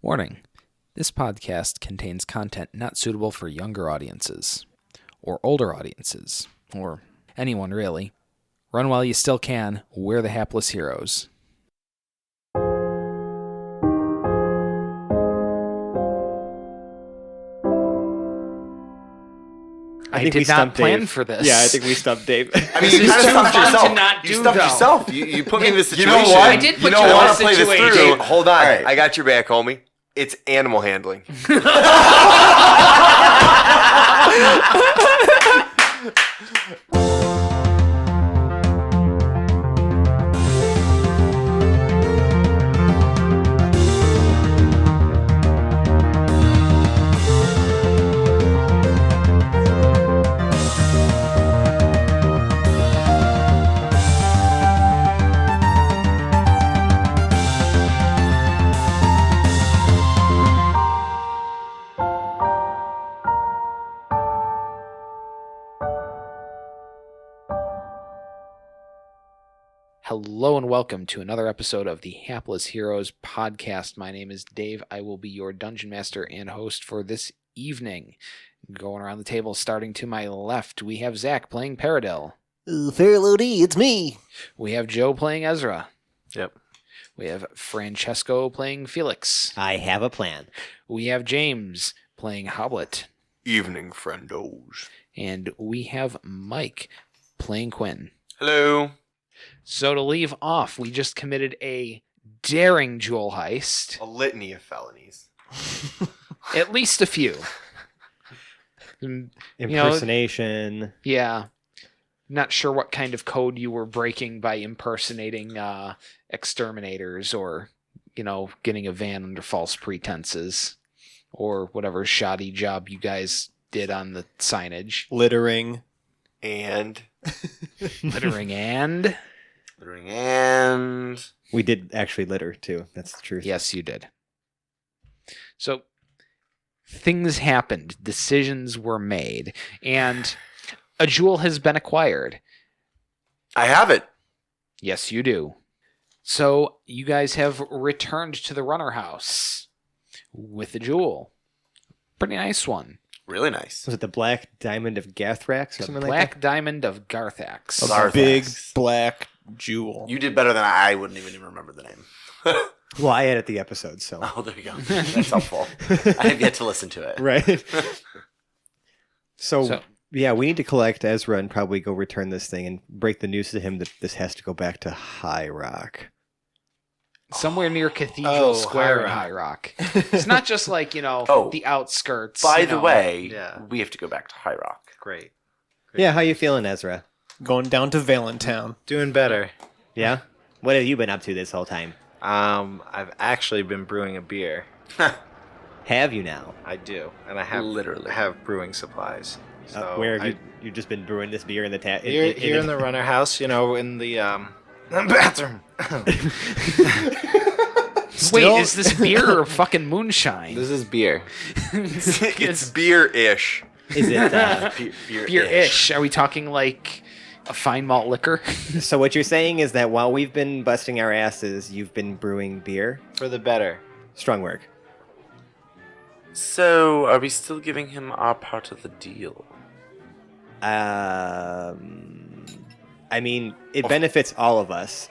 Warning: this podcast contains content not suitable for younger audiences, or older audiences, or anyone really. Run while you still can. We're the hapless heroes. I did not plan for this. Yeah, I think we stumped Dave. I mean, you kind of stumped yourself. You stumped yourself. You put me in this situation. You know what? I did put you in this situation. Dave, hold on. Right. I got your back, homie. It's animal handling. Hello and welcome to another episode of the Hapless Heroes podcast. My name is Dave. I will be your dungeon master and host for this evening. Going around the table, starting to my left, we have Zach playing Paradil. Farrelody, it's me. We have Joe playing Ezra. Yep. We have Francesco playing Felix. I have a plan. We have James playing Hoblet. Evening, friendos. And we have Mike playing Kwin. Hello. So to leave off, we just committed a daring jewel heist. A litany of felonies. At least a few. Impersonation. Yeah. Not sure what kind of code you were breaking by impersonating exterminators or, getting a van under false pretenses or whatever shoddy job you guys did on the signage. Littering. And... Littering and... We did actually litter, too. That's the truth. Yes, you did. So, things happened. Decisions were made. And a jewel has been acquired. I have it. Yes, you do. So, you guys have returned to the runner house with the jewel. Pretty nice one. Really nice. Was it the Black Diamond of Garthax or something like that? Black Diamond of Garthax. Garthax. Big black jewel. You did better than I wouldn't even remember the name. Well, I edit the episode, so. Oh, there you go. That's helpful. I have yet to listen to it. Right. So, yeah, we need to collect Ezra and probably go return this thing and break the news to him that this has to go back to Highrock. Somewhere near Cathedral Square in Highrock. It's not just like, the outskirts. By the way, we have to go back to Highrock. Great. Yeah, how you feeling, Ezra? Going down to Valentown. Doing better. Yeah? What have you been up to this whole time? I've actually been brewing a beer. Have you now? I do, and I have Literally have brewing supplies. So where have you just been brewing this beer in the tap? Here in the runner house, in the bathroom. Wait, is this beer or fucking moonshine? This is beer. It's beer-ish. Is it? Beer-ish. Are we talking like a fine malt liquor? So what you're saying is that while we've been busting our asses, you've been brewing beer? For the better. Strong work. So, are we still giving him our part of the deal? I mean, it benefits all of us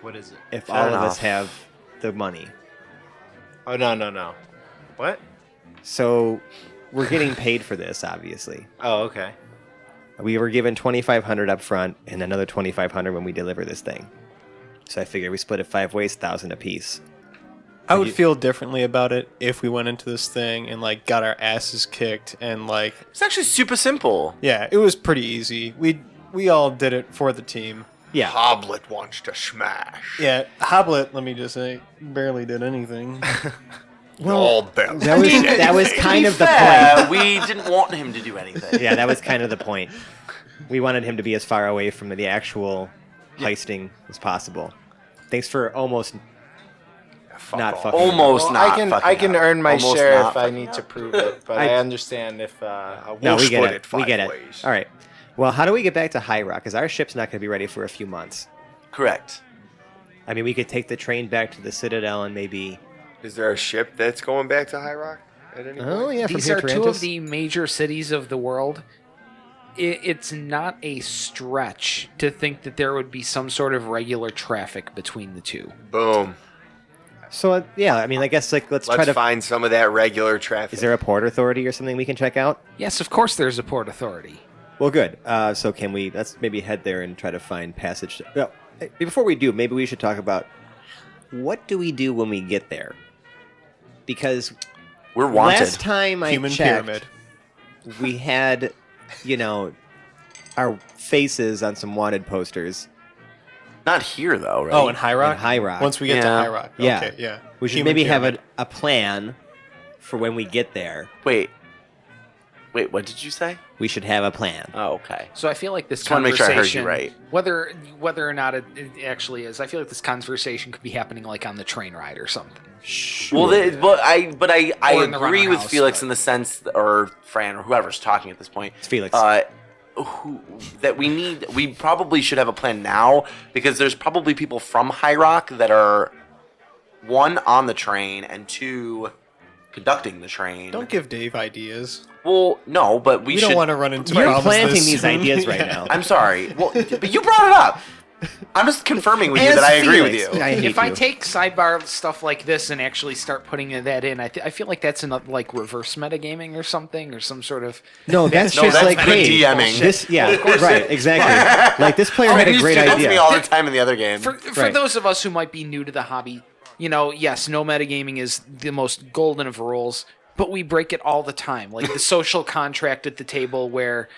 What is it? if Fair all of us enough. have the money. Oh, no. What? So we're getting paid for this, obviously. Oh, okay. We were given $2,500 up front and another $2,500 when we deliver this thing. So I figured we split it 5 ways, 1,000 apiece. I would feel differently about it if we went into this thing and got our asses kicked and It's actually super simple. yeah, it was pretty easy. We all did it for the team. Yeah. Hoblet wants to smash. Yeah, Hoblet, let me just say, barely did anything. Well, That was kind of the point. We didn't want him to do anything. Yeah, that was kind of the point. We wanted him to be as far away from the actual heisting as possible. Thanks for almost not fucking. Almost Well, not. I can fucking earn my Almost share not if I fucking need to up. prove it, but I understand if No, We'll we get split it. it We 5 get it. ways. All right. Well, how do we get back to Highrock? Because our ship's not going to be ready for a few months. Correct. I mean, we could take the train back to the Citadel and maybe Is there a ship that's going back to Highrock at any point? Oh, yeah, from These here are to two Atlantis. of the major cities of the world. It's not a stretch to think that there would be some sort of regular traffic between the two. Boom. So, yeah, I mean, I guess, like, let's try Let's to... find some of that regular traffic. Is there a port authority or something we can check out? Yes, of course there's a port authority. Well, good. So can we... Let's maybe head there and try to find passage... Well, before we do, maybe we should talk about what do we do when we get there? Because We're wanted. last time I Human checked, pyramid. we had, our faces on some wanted posters. Not here, though, right? Oh, in Highrock? In Highrock. Once we get to Yeah. Highrock. Yeah. Okay, yeah. We should Human maybe have pyramid. a plan for when we get there. Wait, what did you say? We should have a plan. Oh, okay. So I feel like this Just wanna make sure I heard you conversation, right. whether or not it actually is, I feel like this conversation could be happening like on the train ride or something. Well, but I Or in the agree runner with house, Felix but- in the sense, or Fran, or whoever's talking at this point. It's Felix. That we probably should have a plan now because there's probably people from Highrock that are one on the train and two conducting the train. Don't give Dave ideas. Well, no, but we We should. don't want to run into You're problems planting this these soon. ideas right Yeah. now. I'm sorry. Well, but you brought it up. I'm just confirming with you As that I agree with Felix. you. I hate If I you. take sidebar stuff like this and actually start putting that in, I feel like that's enough, like reverse metagaming or something, or some sort of. No, that's No, just that's like, good hey, DMing. this, yeah, right, exactly. Like, this player Oh, had he a used great to do that to me idea. all the time in the other game. For Right. those of us who might be new to the hobby, yes, no metagaming is the most golden of rules, but we break it all the time. Like the social contract at the table where,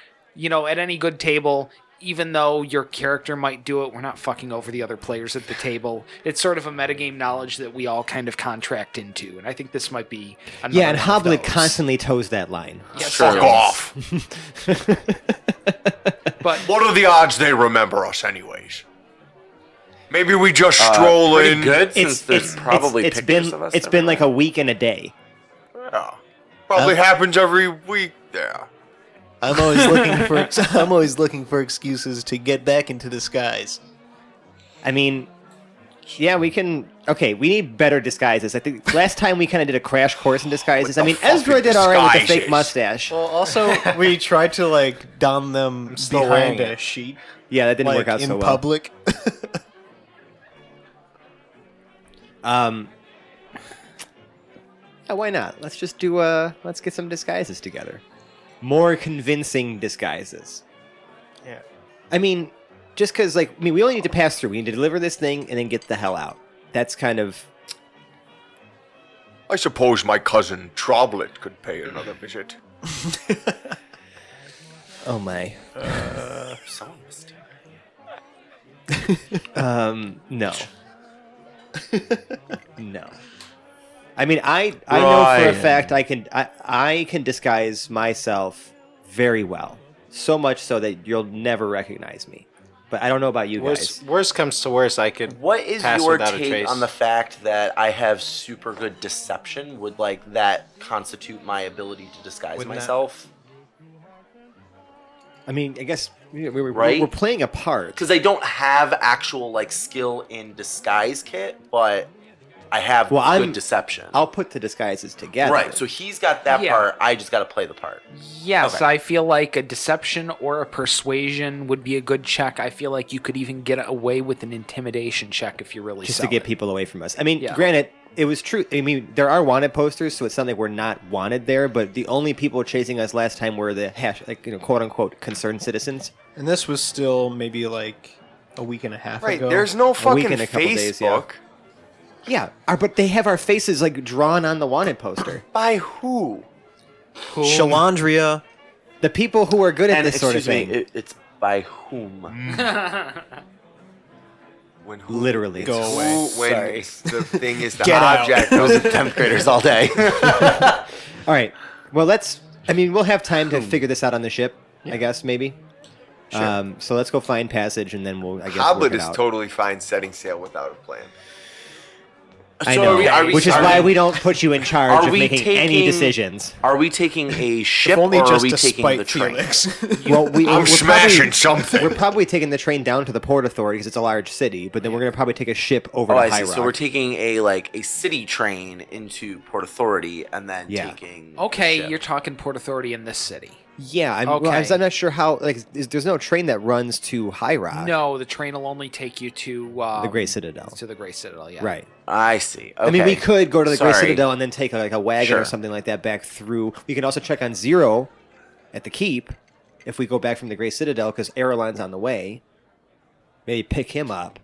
at any good table, even though your character might do it, we're not fucking over the other players at the table. It's sort of a metagame knowledge that we all kind of contract into, and I think this might be another Yeah, and one of Hoblet those. constantly toes that line. Yes, Fuck it off. But What are the odds they remember us, anyways? Maybe we just stroll Pretty in. good since there's probably it's pictures been of us. it's been like a week and a day. Yeah. Probably happens every week there. I'm always looking for excuses to get back into disguise. I mean, yeah, we can. Okay, we need better disguises. I think last time we kind of did a crash course in disguises. I mean, fuck Ezra are did all right with the fake disguises? mustache. Well, also we tried to don them still behind wearing a it. sheet, Yeah, that didn't work out in so well. public. Yeah, why not? Let's just do let's get some disguises together. More convincing disguises. Yeah. I mean, just because we only need to pass through. We need to deliver this thing and then get the hell out. That's kind of. I suppose my cousin Troblet could pay another visit. Oh my. Someone must No. No. I mean, I know for a fact I can disguise myself very well. So much so that you'll never recognize me. But I don't know about you guys. Worst comes to worst, I could. What is pass your without a take trace. on the fact that I have super good deception? Would that constitute my ability to disguise Wouldn't that- myself? I mean, I guess Right? we're playing a part. Because I don't have actual skill in disguise kit, but I have good deception. I'll put the disguises together. Right, so he's got that Yeah. part. I just got to play the part. yes, Okay. I feel like a deception or a persuasion would be a good check. I feel like you could even get away with an intimidation check if you really Just sell to get it. people away from us. I mean, Yeah. granted, it was true. I mean, there are wanted posters, so it's not like we're not wanted there. But the only people chasing us last time were the quote unquote concerned citizens. And this was still maybe a week and a half Right, ago. there's no week fucking and a couple days, yeah. Facebook. Yeah, but they have our faces drawn on the wanted poster. By who? Shalandria. The people who are good at And this sort of excuse me, thing. it's by whom? When who? Literally. Go Who, away. when Sorry. the thing is the Get out. object. Those are 10th graders all day. All right. Well, we'll have time to figure this out on the ship, I guess, maybe. Sure. So let's go find passage, and then we'll, I guess, work Hoblet it is out. totally fine setting sail without a plan. I So know. are we- Which is are why we- we don't put you in charge are of we making any taking- decisions. Are we taking a ship If only or are just we to taking spite the train? Felix. Well, I'm smashing something. We're probably taking the train down to the Port Authority because it's a large city, but then we're going to probably take a ship over Oh, to I see. Highrock. So we're taking a city train into Port Authority and then taking. the Okay, ship. you're talking Port Authority in this city. Yeah, I'm Okay. not sure how. There's no train that runs to Highrock. No, the train will only take you to the Great Citadel. To the Great Citadel, yeah. Right. I see. Okay. I mean, we could go to the Great Sorry. Citadel and then take a wagon Sure. or something like that back through. We can also check on Zero at the keep if we go back from the Great Citadel because Aeroline's on the way. Maybe pick him up.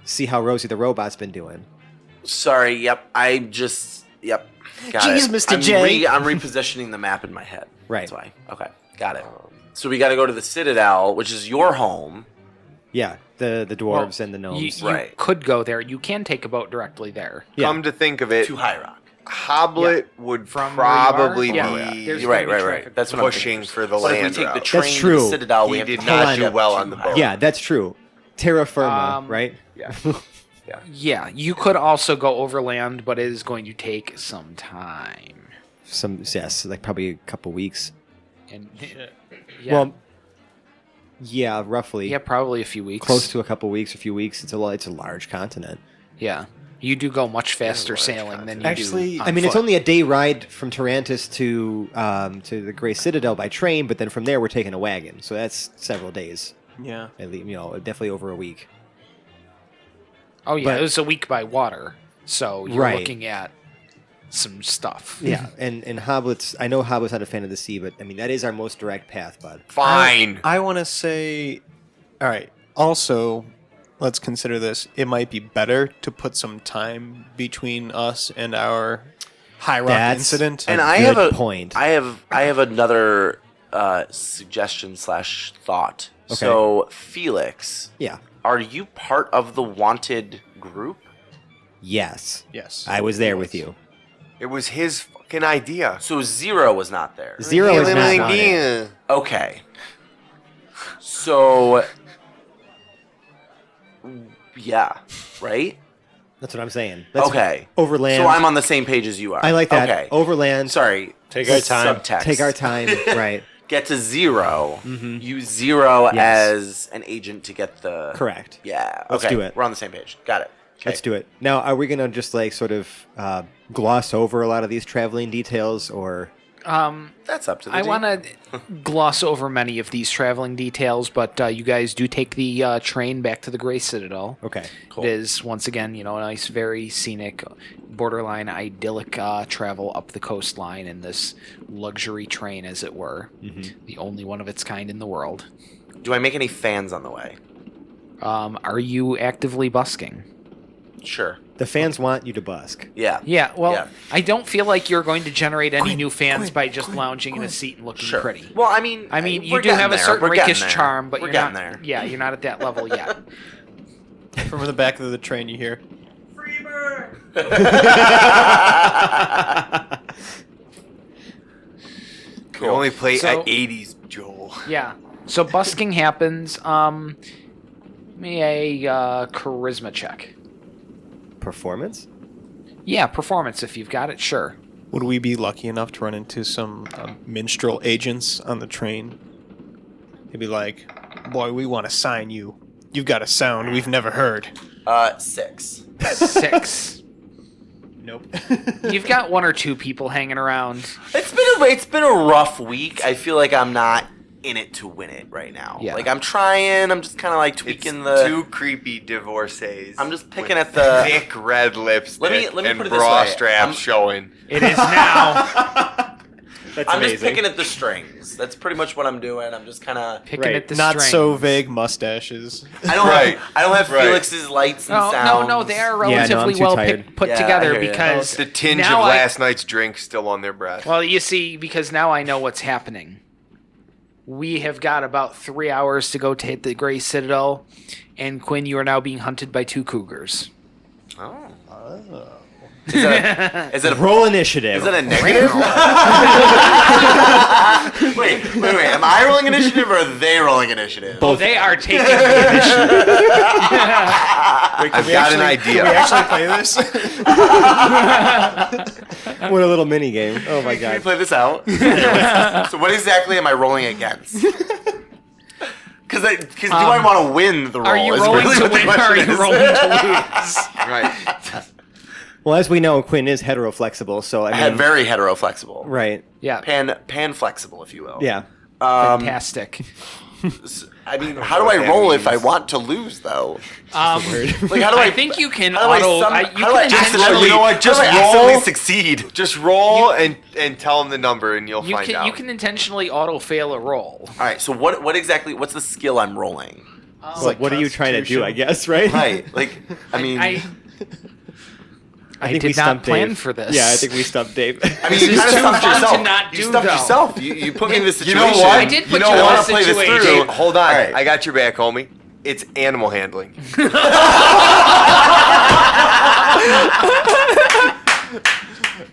See how Rosie the Robot's been doing. Sorry. Yep. Yep. Got Jeez, it. Mr. J. I'm repositioning the map in my head. Right. That's why. Okay. Got it. So we got to go to the Citadel, which is your home. Yeah, the dwarves Well, and the gnomes. You Right. could go there. You can take a boat directly there. Yeah. Come to think of it, To Highrock. Hoblet would From where you are? probably Yeah. be There's You're right. gonna be Right. traffic. That's what I'm pushing thinking. for the But if we land take the route. train That's to true. the Citadel, we He have did to not push do up well to on the boat. Highrock. Yeah, that's true. Terra firma, right? Yeah. Yeah, you could also go overland, but it is going to take some time. Like probably a couple weeks. And yeah, Well, yeah, roughly. yeah, probably a few weeks. Close to a couple weeks, a few weeks. It's a large continent. Yeah, you do go much faster sailing than you Actually, do. I mean, it's only a day ride from Tarantus to the Great Citadel by train, but then from there we're taking a wagon, so that's several days. Yeah. At least, definitely over a week. Oh yeah, but- it was a week by water, so you're Right. looking at some stuff. Yeah, and Hoblet's. I know Hoblet's not a fan of the sea, but I mean that is our most direct path, bud. Fine. I want to say, all right. Also, let's consider this. It might be better to put some time between us and our Highrock That's incident. And a I good have a point. I have another suggestion / thought. Okay. So Felix, Yeah. are you part of the wanted group? Yes. Yes. I was there with you. It was his fucking idea. So Zero was not there. Zero is His not on it. idea. Okay. So yeah, right? That's what I'm saying. Okay. Overland. So I'm on the same page as you are. I like that. Okay. Overland. Sorry. Take our time. Subtext. Take our time. Right. Get to Zero. Mhm. Use Zero Yes. as an agent to get the. Correct. Yeah. Let's okay. do it. We're on the same page. Got it. Okay. Let's do it. Now, are we going to just sort of gloss over a lot of these traveling details or... That's up to the I team. want to gloss over many of these traveling details, but you guys do take the train back to the Grey Citadel. Okay. Cool. It is, once again, a nice, very scenic, borderline idyllic travel up the coastline in this luxury train, as it were. Mm-hmm. The only one of its kind in the world. Do I make any fans on the way? Are you actively busking? Sure. The fans want you to busk. Yeah. Yeah, well, Yeah. I don't feel like you're going to generate any new fans by just lounging in a seat and looking Sure. pretty. Well, I mean, You we're do have getting a there. certain We're getting rakish there. charm, but we're you're getting not. there. Yeah, you're not at that level yet. From the back of the train, you hear, We only play So- at 80s, Joel. Yeah. So busking happens. Give me a charisma check. Performance? Yeah, performance if you've got it. Sure. would we be lucky enough to run into some minstrel agents on the train? They'd be like, boy, we want to sign you. You've got a sound we've never heard. 6. 6. Nope. You've got one or two people hanging around. It's been a rough week. I feel like I'm not in it to win it right now. Yeah. Like I'm trying. I'm just kind of like It's tweaking the. two creepy divorcees. I'm just picking with at the- thick red lipstick Let me and put it this bra way. straps I'm- showing. It is now. That's I'm amazing. just picking at the strings. That's pretty much what I'm doing. I'm just kind of. Picking Right. at the Not string. so vague mustaches. I don't Right. have. I don't have Right. Felix's lights and No, sounds. no, they are Yeah, no, I'm relatively too well tired. put Yeah, I together hear ya. because The tinge now of I- last night's drink still on their breath. Well, you see, because now I know what's happening. We have got about 3 hours to go to hit the Grey Citadel, and Kwin, you are now being hunted by 2 cougars. Oh. Is it a Roll initiative. Is it a negative? wait. Am I rolling initiative or are they rolling initiative? Oh, they are taking the initiative. I've got an idea. Can we actually play this? What a little mini game. Oh my Can we god. play this out? So what exactly am I rolling against? Because do I want to win the roll? Are you is rolling really to what the win or are question you is. rolling to lose? Right. Well, as we know, Kwin is heteroflexible, so I mean, Very hetero-flexible. right? Yeah. Pan-flexible, if you will. Yeah. Fantastic. I mean, how do I roll if I want to lose, though? Like, how do I think you can How do I, auto. some, I, you how do I can accidentally, intentionally- you know what, just how do I roll. accidentally succeed? Just roll and tell them the number, and you'll find out. You can intentionally auto fail a roll. All right, so what's the skill I'm rolling? Like, what are you trying to do? I guess, right? Right, like, I mean... I think we did not stumped plan Dave. for this. Yeah, I think we stumped Dave. I mean, This you is kind of too stumped fun yourself. to not You do, stumped though. yourself. You put me in this You situation. know what? I did put you know you in what? a I play this situation. through. Hold on. Alright. I got your back, homie. It's animal handling.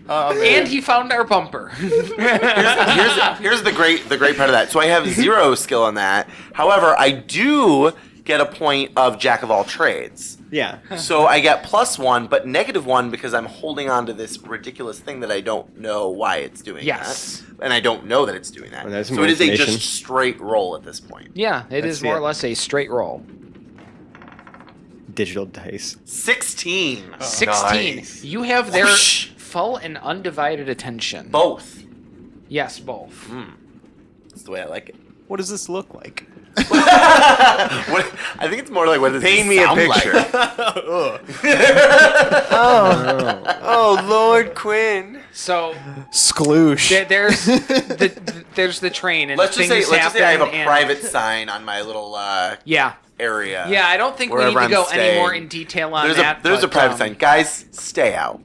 And he found our bumper. Here's the great part of that. So I have 0 skill on that. However, I do get a point of jack of all trades. Yeah. So I get +1, but -1 because I'm holding on to this ridiculous thing that I don't know why it's doing Yes. that. And I don't know that it's doing that. Well, there's so more it is a information. just straight roll at this point. Yeah, it Let's is see more it. or less a straight roll. Digital dice. 16. 16. nice. You have their Whoosh. full and undivided attention. Both. Yes, both. That's the way I like it. What does this look like? I think it's more like what does it Paint me a sound picture. like? Oh, Lord Quinn. So Skloosh. there's the train and Let's just things say I have a happen and- private sign on my little Yeah. area. Yeah, I don't think we need Wherever to I'm go any more staying. in detail on There's that. a but, private sign. Guys, stay out.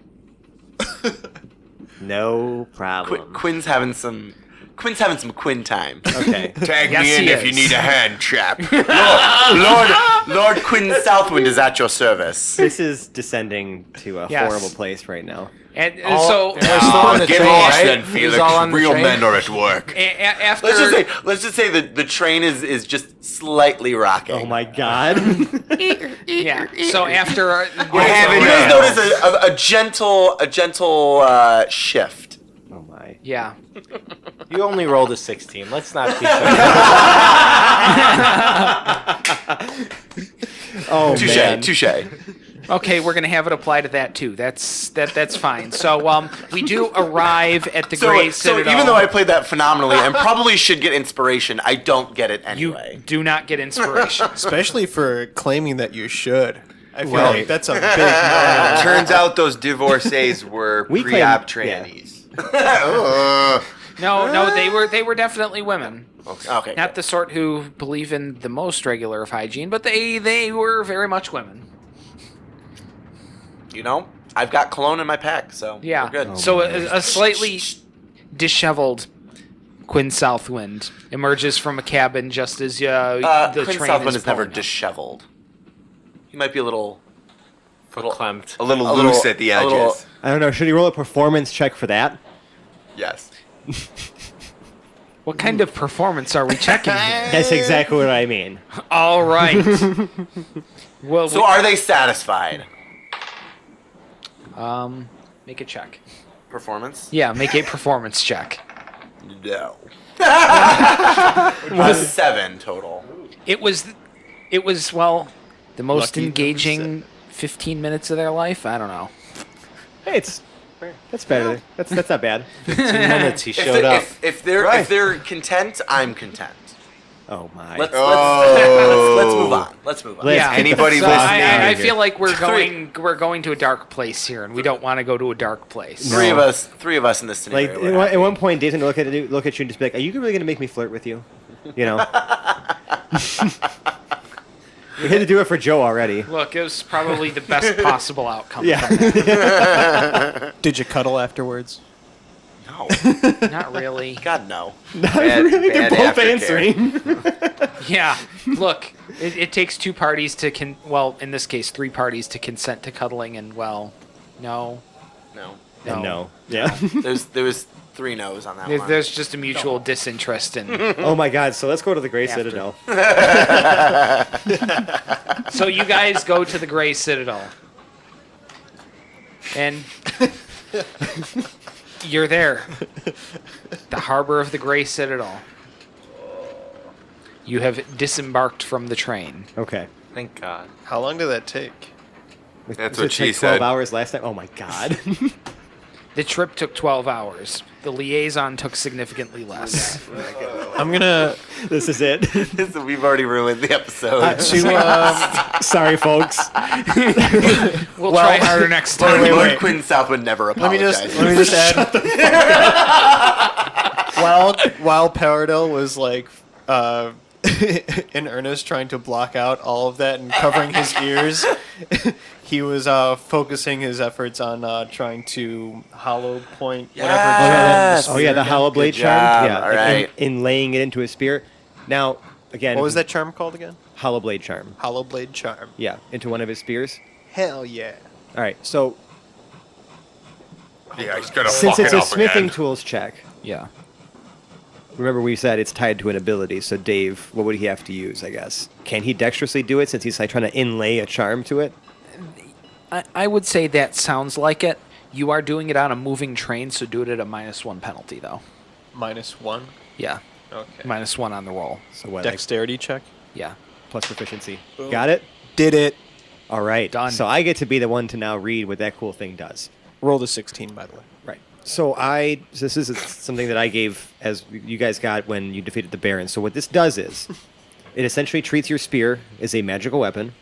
No problem. Quinn's having some Quinn time. Okay. Tag Yes, me in he if you is. need a hand, chap. Lord Quinn Southwind is at your service. This is descending to a Yes. horrible place right now. And All- so We're still on the Get train, lost right? then, Who's Felix. all on the Real train? men are at work. after Let's just say that the train is just slightly rocking. Oh my god. yeah. So after We're having You guys hell. notice a gentle shift. Oh my. yeah. You only rolled a 16. Let's not be Oh man. Touche. Okay, we're gonna have it apply to that too. That's fine. So we do arrive at the Great So Citadel. even though I played that phenomenally and probably should get inspiration, I don't get it you anyway. do not get inspiration. Especially for claiming that you should. I feel Right. like that's a big no. Turns out those divorcees were We pre-op claim- yeah. trannies. No, they were definitely women. Okay. Not the sort who believe in the most regular of hygiene, but they were very much women. You know, I've got cologne in my pack, so Yeah. we're good. So a slightly disheveled Quinn Southwind emerges from a cabin just as the Quinn train Southwind is is never pulling up. disheveled. He might be a little verklempt. A little loose at the a little- edges. I don't know. Should he roll a performance check for that? Yes. What kind of performance are we checking here? That's exactly what I mean. All right. Well, So are they satisfied? make a check. Performance? Yeah, make a performance check. No. 7 total. It was well the most Lucky engaging 15 minutes of their life. I don't know. Hey, that's better. That's not bad. 15 minutes he If, showed up. if they're content, I'm content. Oh my. Let's Oh. move on. Let's move on. Let's- Yeah. Anybody So listening I here? feel like we're going to a dark place here, and we don't want to go to a dark place. No. Three of us in this Like scenario. at one point, Dave's gonna look at you and just be like, "Are you really gonna make me flirt with you?" You know. We had to do it for Joe already. Look, it was probably the best possible outcome. Yeah. from that. Did you cuddle afterwards? No. Not really. God, no. Not Bad- really. They're bad both aftercare. answering. Yeah. Look, it takes two parties to in this case, 3 parties to consent to cuddling, and well, No. No. And no. Yeah. There was 3 no's on that one. There's just a mutual disinterest in. Oh my God! So let's go to the Grey After. Citadel. So you guys go to the Grey Citadel. And you're there. The harbor of the Grey Citadel. You have disembarked from the train. Okay. Thank God. How long did that take? That's Did what it she take 12 said. hours last time. Oh my God. The trip took 12 hours. The liaison took significally less. I'm gonna This is it. We've already ruined the episode. Sorry, folks. We'll try harder next time. Lord Quinn South would never let me apologize. just add. while Paradel was like in earnest trying to block out all of that and covering his ears, he was focusing his efforts on trying to hollow point Yes. Oh yeah, the Hollow Blade Good charm. job. Yeah, All right. in laying it into a spear. Now, again, What was that charm called again? Hollow Blade charm? Hollow Blade Charm. Yeah, into one of his spears. Hell yeah. All right, so Yeah, he's gonna since fuck it's it a up smithing again. tools check, Yeah. remember we said it's tied to an ability. So Dave, what would he have to use? I guess can he dexterously do it since he's like trying to inlay a charm to it? I would say that sounds like it. You are doing it on a moving train, so do it at a -1 penalty, though. -1. Yeah. Okay. -1 on the roll. So what? Like Dexterity check. Yeah. plus proficiency. Got it. Did it. All right. Done. So I get to be the one to now read what that cool thing does. Rolled a 16, by the way. Right. So this is something that I gave as you guys got when you defeated the Baron. So what this does is, it essentially treats your spear as a magical weapon.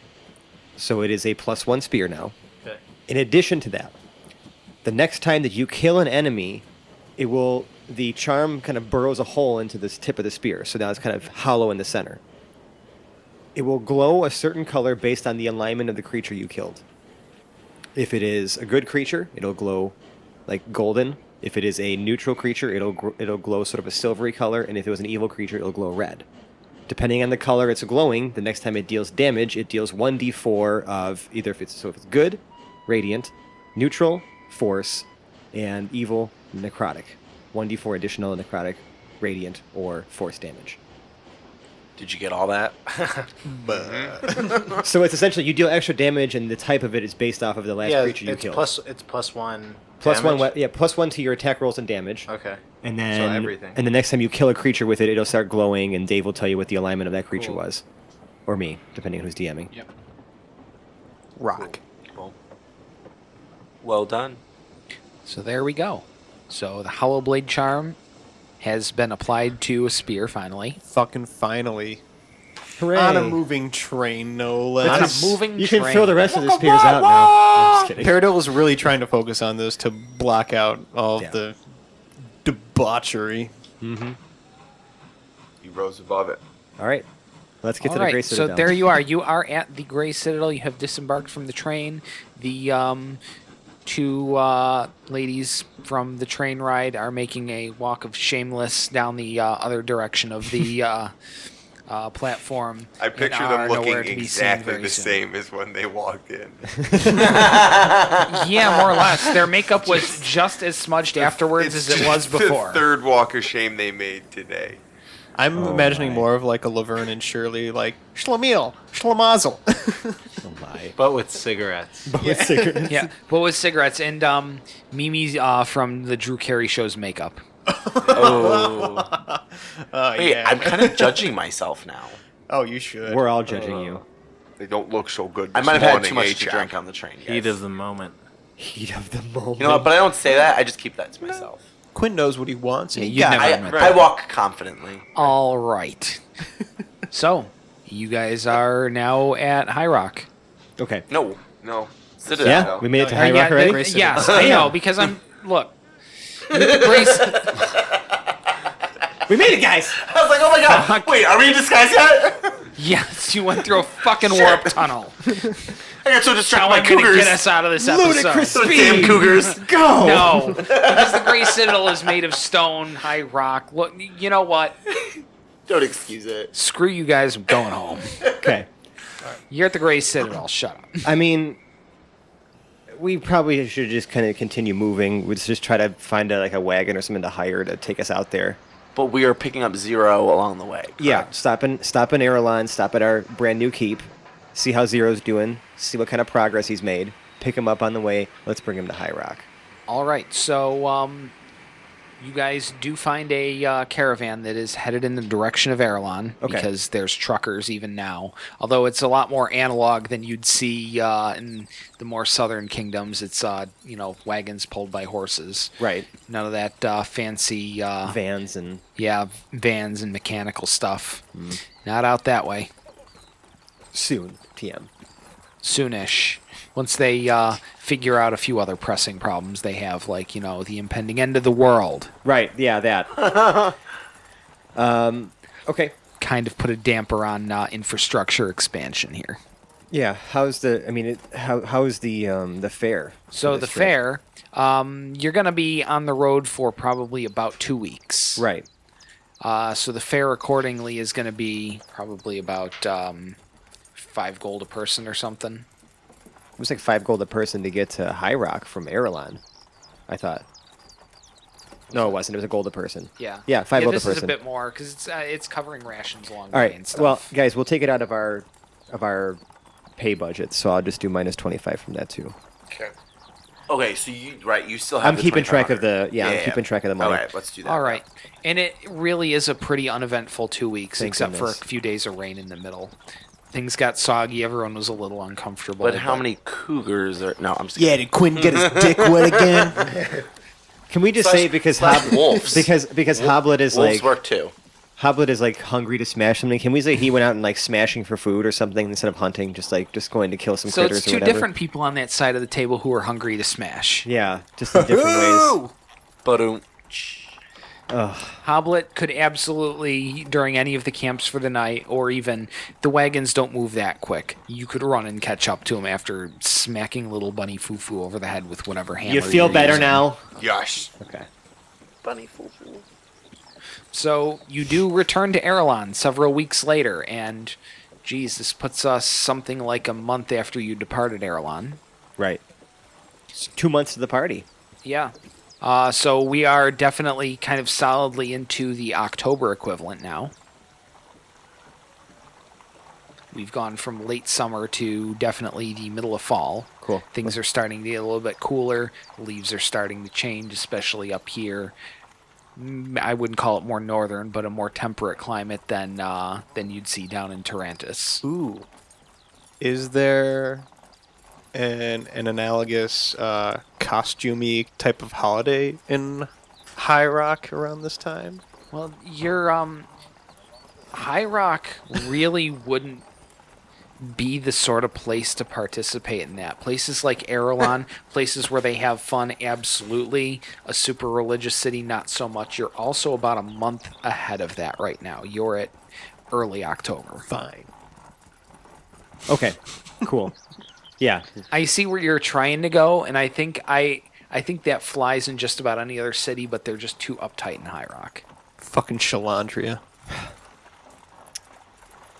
So it is a +1 spear now. Okay. In addition to that, the next time that you kill an enemy, the charm kind of burrows a hole into this tip of the spear. So now it's kind of hollow in the center. It will glow a certain color based on the alignment of the creature you killed. If it is a good creature, it'll glow like golden. If it is a neutral creature, it'll glow sort of a silvery color, and if it was an evil creature, it'll glow red. Depending on the color it's glowing, the next time it deals damage, it deals 1d4 of either if it's good, radiant, neutral, force, and evil, necrotic. 1d4 additional necrotic, radiant, or force damage. Did you get all that? So it's essentially you deal extra damage, and the type of it is based off of the last creature you killed. It's +1. Plus damage? one, +1 to your attack rolls and damage. Okay. And then, everything. and the next time you kill a creature with it, it'll start glowing, and Dave will tell you what the alignment of that creature Cool. was, or me, depending on who's DMing. Yep. Rock. Cool. Well done. So there we go. So the Hollow Blade charm has been applied to a spear finally. Fucking finally. Hooray! On a moving train, no less. On a moving You can train. throw the rest of the spears out now. I'm just kidding. Paradil was really trying to focus on this to block out all Yeah. of the debauchery. He rose above it. All right, let's get All to the right, Grey so Citadel. there you are. You are at the Grey Citadel. You have disembarked from the train. The two ladies from the train ride are making a walk of shameless down the other direction of the platform. I and picture are them nowhere looking to be seen exactly very the soon. same as when they walked in. Yeah, more or less. Their makeup was just as smudged afterwards as it was just before. The third walk of shame they made today. I'm imagining my. more of like a Laverne and Shirley, like Schlemiel, Schlemazel. Oh my! But with cigarettes. With cigarettes. Yeah, but with cigarettes and Mimi from the Drew Carey show's makeup. Oh. Wait, yeah. I'm kind of judging myself now. Oh, you should. We're all judging you. They don't look so good. I this might have had morning, too much to Jack? drink on the train. Heat Guys. of the moment. Heat of the moment. You know what? But I don't say that. I just keep that to myself. Quinn knows what he wants. And Yeah, he you got never it. admit I walk confidently. All right. So, you guys are now at Highrock. Okay. No. No. Citadel. Yeah, we made it to Uh, High yeah, Rock already. Grace yes, I know, because I'm... Look. Grace... We made it, guys. I was like, oh my god. Wait, are we in disguise yet? Yes, you went through a fucking warp tunnel. I got so distracted How by am I going to cougars. get us out of this episode? Ludicrous Those speed. damn cougars. Go. No, because the Grey Citadel is made of stone, high rock. Look, you know what? Don't excuse it. Screw you guys, I'm going home. Okay. You're at the Grey Citadel, shut up. I mean, we probably should just kind of continue moving. We'd just try to find a wagon or something to hire to take us out there. But we are picking up Zero along the way. Correct? Yeah, stop in Erelon, stop at our brand new keep, see how Zero's doing, see what kind of progress he's made, pick him up on the way. Let's bring him to Highrock. All right, so you guys do find a caravan that is headed in the direction of Erelon, because there's truckers even now. Although it's a lot more analog than you'd see in the more southern kingdoms. It's wagons pulled by horses. Right. None of that fancy vans and mechanical stuff. Not out that way. Soon, TM. Soonish. Once they figure out a few other pressing problems they have, like, the impending end of the world. Right, yeah, that. Okay. Kind of put a damper on infrastructure expansion here. Yeah, how's the fair? So the fair, you're going to be on the road for probably about 2 weeks. Right. So the fare accordingly is going to be probably about 5 gold a person or something. It was like 5 gold a person to get to Highrock from Erelon, I thought. No, it wasn't. It was a gold a person. Yeah. Yeah, 5 gold a This is a person. bit more because it's covering rations along the All way right. and stuff. Well, guys, we'll take it out of our pay budget, so I'll just do minus 25 from that too. Okay, so you still have. I'm keeping track of the keeping track of the money. All right, let's do that. All right. And it really is a pretty uneventful 2 weeks, Thank except goodness. for a few days of rain in the middle. Things got soggy. Everyone was a little uncomfortable. But how many cougars are? No, I'm just Yeah, did Kwin get his dick wet again? Can we just say because wolves because Hoblet is wolves like work too. Hoblet is like hungry to smash something. Can we say he went out and like smashing for food or something instead of hunting, just going to kill some So critters it's or two whatever? different people on that side of the table who are hungry to smash. Yeah, just in different ways. But Hoblet could absolutely, during any of the camps for the night, or even the wagons don't move that quick. You could run and catch up to him after smacking little bunny foo-foo over the head with whatever hammer. You feel you're better using. now? Yes. Okay. bunny foo-foo. So you do return to Erelon several weeks later, and geez, this puts us something like a month after you departed Erelon. Right. It's 2 months to the party. Yeah. So we are definitely kind of solidly into the October equivalent now. We've gone from late summer to definitely the middle of fall. Cool. Things are starting to get a little bit cooler. Leaves are starting to change, especially up here. I wouldn't call it more northern, but a more temperate climate than you'd see down in Tarantus. Ooh. Is there an analogous costumey type of holiday in Highrock around this time? Well, your Highrock really wouldn't be the sort of place to participate in that. Places like Erelon, places where they have fun, absolutely. A super religious city, not so much. You're also about a month ahead of that right now. You're at early October. Fine. Okay. Cool. Yeah. I see where you're trying to go, and I think that flies in just about any other city, but they're just too uptight in Highrock. Fucking Shalandria.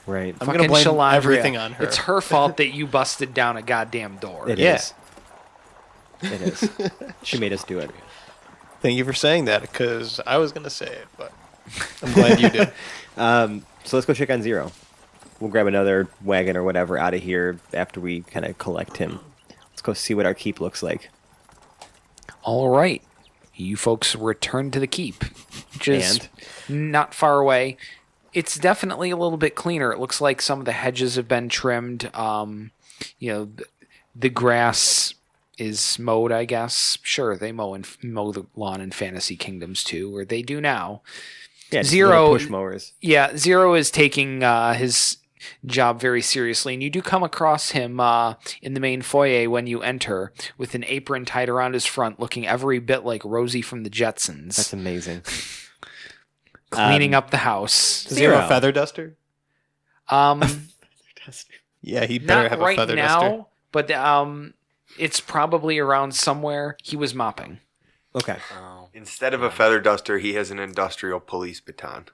Right. I'm going to blame Shalandria. everything on her. It's her fault that you busted down a goddamn door. It Yeah. is. It is. She made us do it. Thank you for saying that, because I was going to say it, but I'm glad you did. So let's go check on Zero. We'll grab another wagon or whatever out of here after we kind of collect him. Let's go see what our keep looks like. All right. You folks return to the keep, which is not far away. It's definitely a little bit cleaner. It looks like some of the hedges have been trimmed. The grass is mowed, I guess. Sure, they mow the lawn in Fantasy Kingdoms too, or they do now. Yeah, just Zero little push mowers. Yeah, Zero is taking his job very seriously, and you do come across him in the main foyer when you enter, with an apron tied around his front, looking every bit like Rosie from the Jetsons. That's amazing. Cleaning up the house. Does he have a feather duster? Um, Yeah, he better not have a right feather now, duster. but it's probably around somewhere. He was mopping. Okay. Oh. Instead of a feather duster, he has an industrial police baton.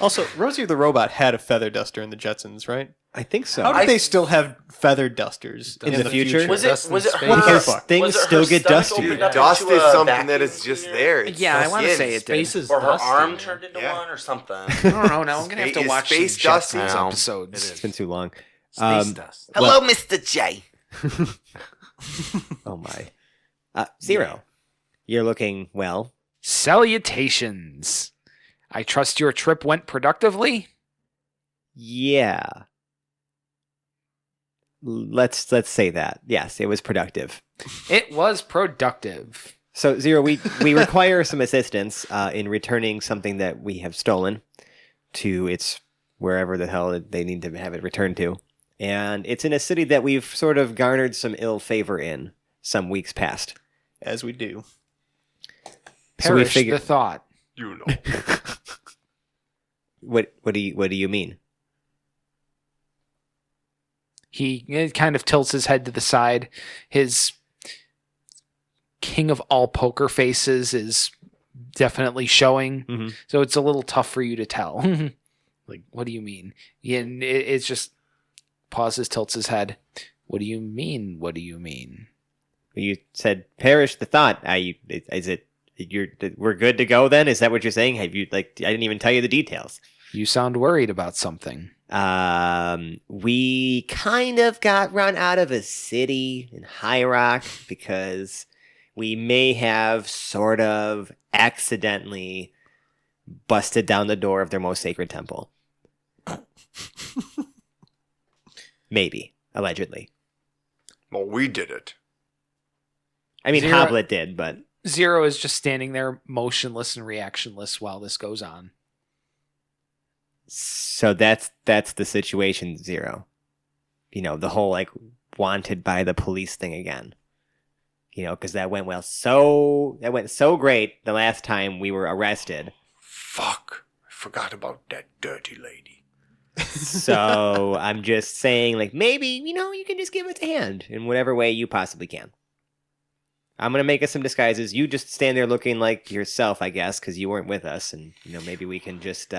Also, Rosie the Robot had a feather duster in the Jetsons, right? I think so. How did they still have feather dusters In the future? Was it her? Because things was it her still get stomach dusty. opened Dude, up dust into is a something vacuum that is just cleaner? there. It's Yeah, I just want to in. say it did. Space is Or her dusty. arm turned into Yeah. one or something. I don't know. Now I'm gonna have to Is watch some space dusty? Jetsons No. episodes. It's been too long. Space dust. Hello, Mr. J. Oh my. Zero. You're looking well. Salutations. I trust your trip went productively. Yeah. Let's say that. Yes, it was productive. It was productive. So Zero, we require some assistance in returning something that we have stolen to its wherever the hell they need to have it returned to. And it's in a city that we've sort of garnered some ill favor in some weeks past. As we do. So we Perish figure- the thought. You know. What do you mean? He kind of tilts his head to the side. His king of all poker faces is definitely showing. Mm-hmm. So it's a little tough for you to tell. Like, what do you mean? Yeah, and it's just pauses, tilts his head. What do you mean? What do you mean? You said perish the thought. Is it we're good to go then? Is that what you're saying? Have you I didn't even tell you the details. You sound worried about something. We kind of got run out of a city in Highrock because we may have sort of accidentally busted down the door of their most sacred temple. Maybe, allegedly. Well, we did it. I mean, Zero- Hoblet did, but Zero is just standing there motionless and reactionless while this goes on. so that's the situation, Zero. You know, the whole wanted by the police thing again. You know, because that went so great the last time we were arrested. Fuck. I forgot about that dirty lady. So I'm just saying, maybe, you can just give us a hand in whatever way you possibly can. I'm going to make us some disguises. You just stand there looking like yourself, I guess, because you weren't with us. And, maybe we can just...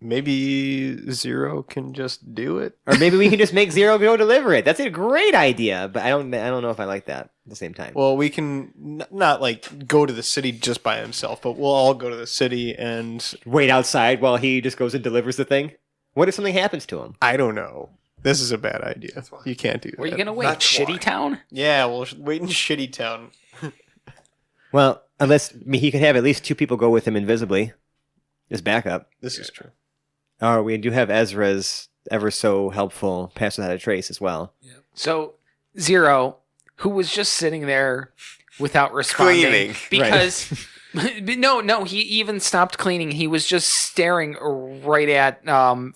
Maybe Zero can just do it. Or maybe we can just make Zero go deliver it. That's a great idea, but I don't know if I like that at the same time. Well, we can not go to the city just by himself, but we'll all go to the city and Wait outside while he just goes and delivers the thing? What if something happens to him? I don't know. This is a bad idea. You can't do that. Where are you going to wait? That's Shitty why. Town? Yeah, we'll wait in Shitty Town. Well, unless he could have at least two people go with him invisibly as backup. This is true. Oh, we do have Ezra's ever so helpful pass without a trace as well. So, Zero, who was just sitting there without responding. Cleaning. Because, no, he even stopped cleaning. He was just staring right at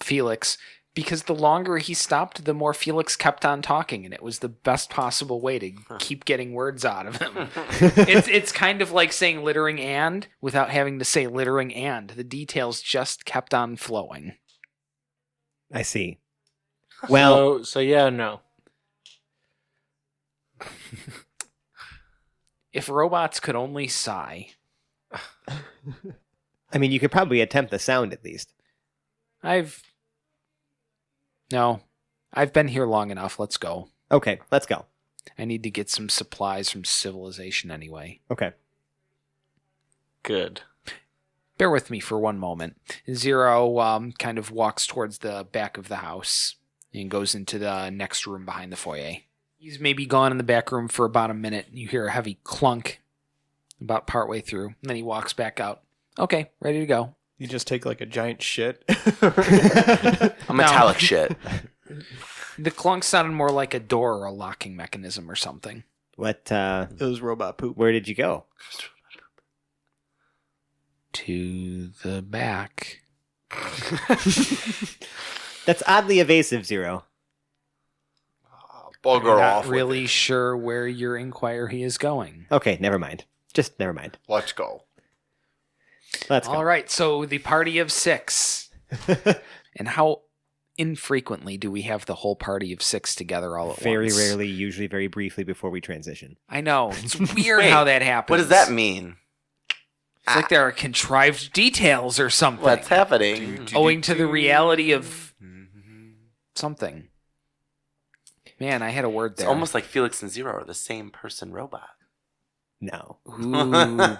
Felix. Because the longer he stopped, the more Felix kept on talking. And it was the best possible way to keep getting words out of him. It's kind of like saying littering and without having to say littering and. The details just kept on flowing. I see. Well, So yeah, no. If robots could only sigh. I mean, you could probably attempt the sound at least. I've been here long enough. Let's go. Okay, let's go. I need to get some supplies from civilization anyway. Okay. Good. Bear with me for one moment. Zero kind of walks towards the back of the house and goes into the next room behind the foyer. He's maybe gone in the back room for about a minute. You hear a heavy clunk about partway through, and then he walks back out. Okay, ready to go. You just take a giant shit. A metallic shit. The clunk sounded more like a door or a locking mechanism or something. What? It was robot poop. Where did you go? To the back. That's oddly evasive, Zero. Bugger I'm off. not really sure where your inquiry is going. Okay, never mind. Just never mind. Let's go. Let's go. All right, so the party of 6. And how infrequently do we have the whole party of 6 together all at Very once. rarely, usually very briefly before we transition. I know. It's weird Wait, how that happens. What does that mean? It's like there are contrived details or something. What's happening? Owing to the reality of something. Man, I had a word It's there. almost like Felix and Zero are the same person robot. No. Ooh,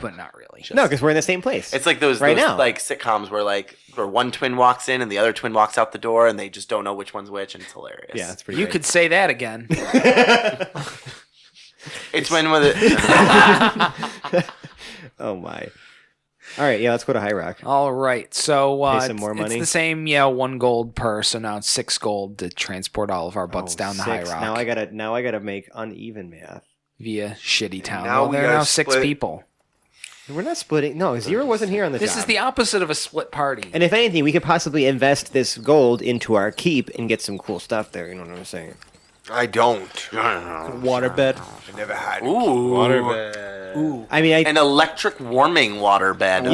but not really. No, because we're in the same place. It's like those Right now. like sitcoms where one twin walks in and the other twin walks out the door and they just don't know which one's which, and it's hilarious. Yeah, it's pretty You great. could say that again. It's when with it. Oh, my. All right, yeah, let's go to Highrock. All right, so Pay some more money? It's the same, 1 gold per. So now it's 6 gold to transport all of our butts down the High 6. Rock Now I gotta make uneven math. via Shitty Town. now Well, we there are gotta now 6 split. people. We're not splitting. No, Zero wasn't here on the This job. is the opposite of a split party. And if anything, we could possibly invest this gold into our keep and get some cool stuff there. You know what I'm saying? I don't. Waterbed. I never had. Ooh. I mean, An electric warming water bed. No.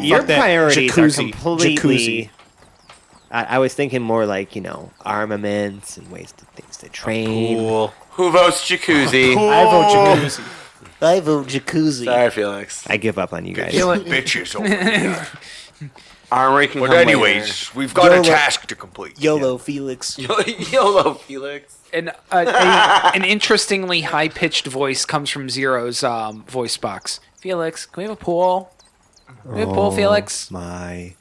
your Fuck that. priorities are Jacuzzi. completely. Jacuzzi. I was thinking more like armaments and things to train. Cool. Who votes jacuzzi? I vote jacuzzi. I vote jacuzzi. Sorry, Felix. I give up on you guys. Bitches over here. Armory can But come anyways, we've got a YOLO. task to complete. YOLO, Felix. later. YOLO, Felix. And an interestingly high-pitched voice comes from Zero's voice box. Felix, can we have a pool? Can we have a pool, Felix? My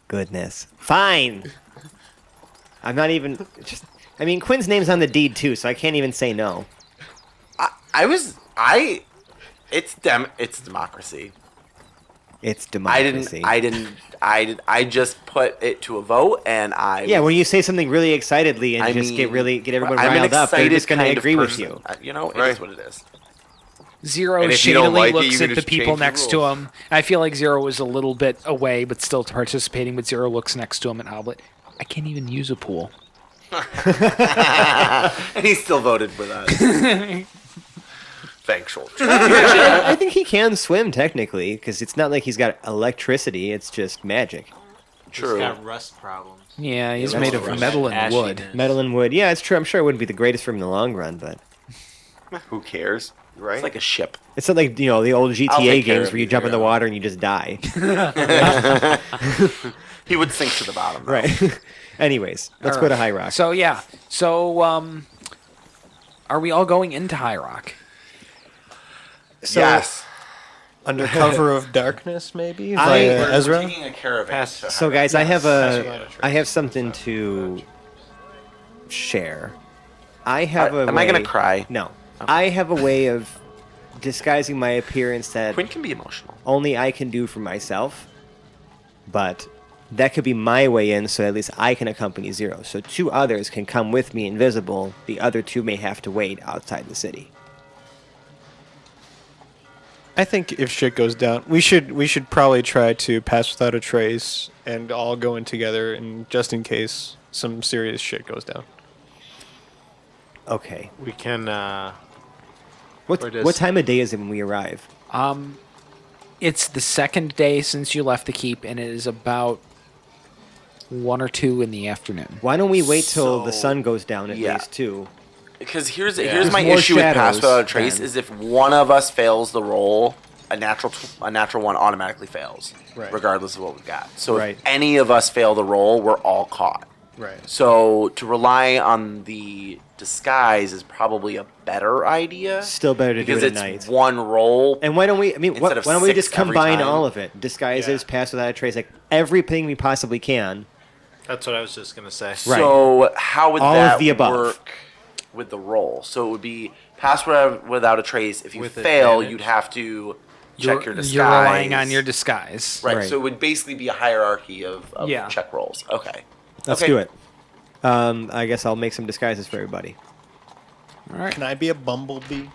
goodness. Fine. I'm not even. I mean, Quin's name's on the deed too, so I can't even say no. It's democracy. It's democracy. I just put it to a vote, and Yeah, when you say something really excitedly and get everyone I'm an riled up, they're excited just going to kind of agree with person. you. It Right. is what it is. Zero And if you don't shadily like it, looks you can at the just people change the next to rules. him. I feel like Zero was a little bit away, but still participating. But Zero looks next to him and Hoblet. I can't even use a pool. And he still voted with us. Thanks, old. I think he can swim technically because it's not like he's got electricity; it's just magic. True. He's got rust problems. Yeah, he's That's made what of rust- metal and wood. ashiness. Metal and wood. Yeah, it's true. I'm sure it wouldn't be the greatest for him in the long run, but Who cares, right? It's like a ship. it's not like the old I'll GTA take care games of where you you jump in the there. water and you just die. He would sink to the bottom. Though. Right. Anyways, let's All go to right. High Rock. So are we all going into High Rock? So- yes. Under cover of darkness, maybe? I- Via We're Ezra? taking a caravan. Pass. to So, guys, I have Yes. I have something to share. I have a. Am I gonna way- cry? No. I have a way of disguising my appearance that Quinn can be emotional. only I can do for myself, but that could be my way in, so at least I can accompany Zero. So 2 others can come with me invisible. The other 2 may have to wait outside the city. I think if shit goes down, we should probably try to pass without a trace and all go in together, and just in case some serious shit goes down. Okay. We can. What Where does- what time of day is it when we arrive? It's the second day since you left the keep, and it is about 1 or 2 in the afternoon. Why don't we wait till the So, sun goes down at yeah. least too? Because here's There's my more issue with Pass shadows Without a Trace then. is if one of us fails the roll, a natural one automatically fails, Right. regardless of what we got. So Right. if any of us fail the roll, we're all caught. Right. So to rely on the disguise is probably a better idea. Still better to do because it at it's night. one roll. And why don't we? I mean, Instead of why don't we 6 just every combine time. all of it? Disguises, pass without a trace, like everything we possibly can. That's what I was just gonna say. Right. So how would All of that the above. work with the roll? So it would be pass without a trace. If you With fail, advantage? you'd have to check your disguise. You're relying on your disguise. Right. Right. So it would basically be a hierarchy of Yeah. check rolls. Okay. Let's Okay. do it. I guess I'll make some disguises for everybody. All right. Can I be a bumblebee?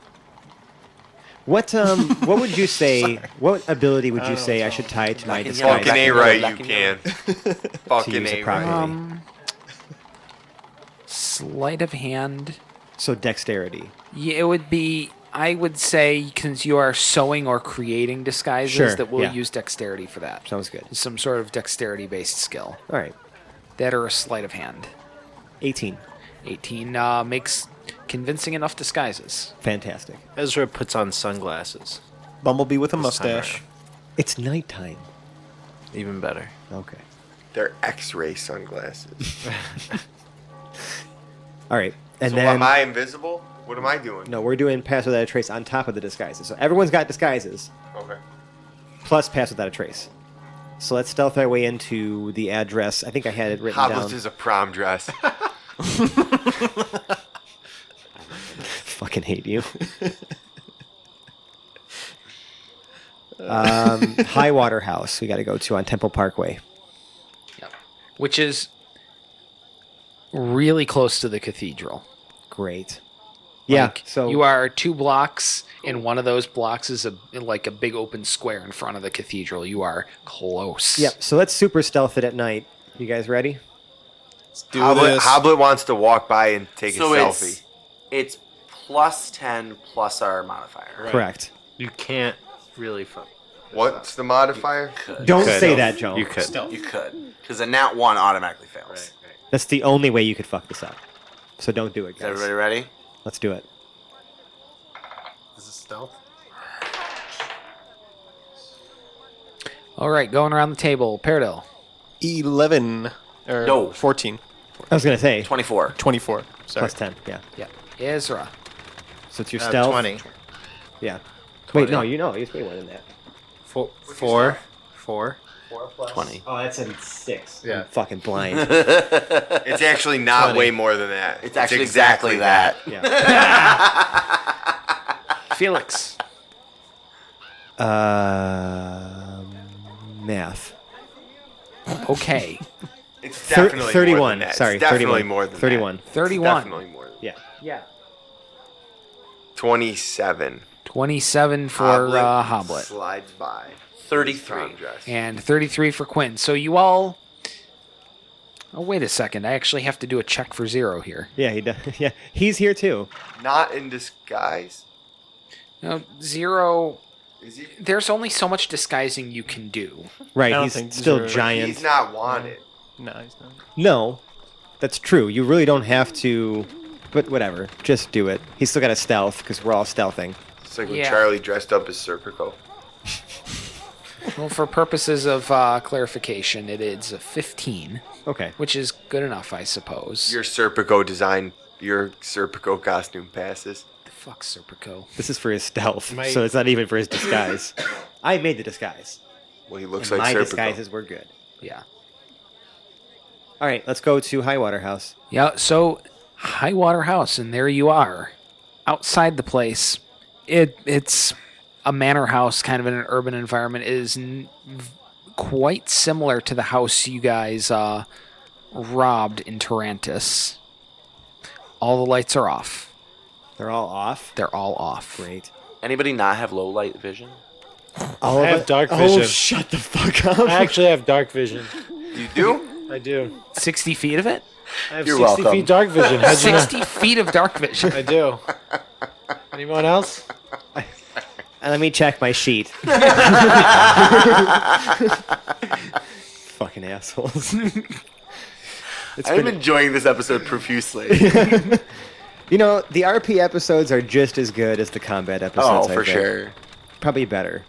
What would you say? What ability would you don't say I know. should tie to my Black and disguise? Fucking A yellow, right, black you and yellow. can. To Fucking use it A properly. right. Sleight of hand. So dexterity. Yeah, it would be. I would say since you are sewing or creating disguises, Sure, that we'll yeah. use dexterity for that. Sounds good. Some sort of dexterity-based skill. All right. That or a sleight of hand. 18. 18 makes convincing enough disguises. Fantastic. Ezra puts on sunglasses. Bumblebee with a This time mustache. around. It's nighttime. Even better. Okay. They're X-ray sunglasses. All right. And So then am I invisible? What am I doing? no, we're doing pass without a trace on top of the disguises. So everyone's got disguises Okay. plus pass without a trace. So let's stealth our way into the address. I think I had it written Hobbles down. is a prom dress. Fucking hate you. Highwater House we got to go to on Temple Parkway. Which is really close to the cathedral. Great. Yeah. Like, So you are 2 blocks, and one of those blocks is like a big open square in front of the cathedral. You are close. Yep. So let's super stealth it at night. You guys ready? Let's do Hoblet, this. Hoblet wants to walk by and take a selfie. It's plus 10 plus our modifier. Right. Correct. You can't really fuck. What's the modifier? Don't could. say that, Joe. You could. You could. Because a nat 1 automatically fails. That's the only way you could fuck this up. So don't do it, Is guys. everybody ready? Let's do it. Is this stealth? All right, going around the table. Paradil. 11. Or No. 14. I was gonna say 24. 24. Sorry. plus 10. Yeah. Yeah. Ezra. So it's your stealth. 20. Yeah. Wait, no, you know, it's way more than that. Four. 20. Oh, that's a 6. Yeah. I'm fucking blind. It's actually not 20. way more than that. It's actually exactly that. Yeah. Felix. Math. Okay. It's Thir- definitely 31. more than that. Sorry, it's definitely 31. more than 31. that. 31. It's definitely more than Yeah. Yeah. 27. 27 for Hoblet. Slides by. 33. Prom dress. And 33 for Kwin. So you all... Oh, wait a second. I actually have to do a check for 0 here. Yeah, he does. Yeah, he's here too. Not in disguise. No, 0... Is he? There's only so much disguising you can do. Right, I don't he's think still zero- giant. He's not wanted. No, he's not. No, that's true. You really don't have to, but whatever. Just do it. He's still got a stealth because we're all stealthing. It's like when Yeah. Charlie dressed up as Serpico. Well, for purposes of clarification, it is a 15, Okay. which is good enough, I suppose. Your Serpico design, your Serpico costume passes. The fuck, Serpico. This is for his stealth, My- so it's not even for his disguise. I made the disguise. Well, he looks And like my Serpico. disguises were good. Yeah. All right, let's go to Highwater House. Yeah, so Highwater House, and there you are. Outside the place, it's a manor house, kind of in an urban environment. It is quite similar to the house you guys robbed in Tarantus. All the lights are off. They're all off. They're all off. Great. Anybody not have low light vision? All I of have it- dark Oh, vision. shut the fuck up. I actually have dark vision. You do? I do. 60 feet of it? I have You're 60 welcome. feet dark vision. How'd you know? 60 feet of dark vision. I do. Anyone else? Let me check my sheet. Fucking assholes. It's I'm been, enjoying this episode profusely. you know, the RP episodes are just as good as the combat episodes. Oh, I for think. sure. Probably better.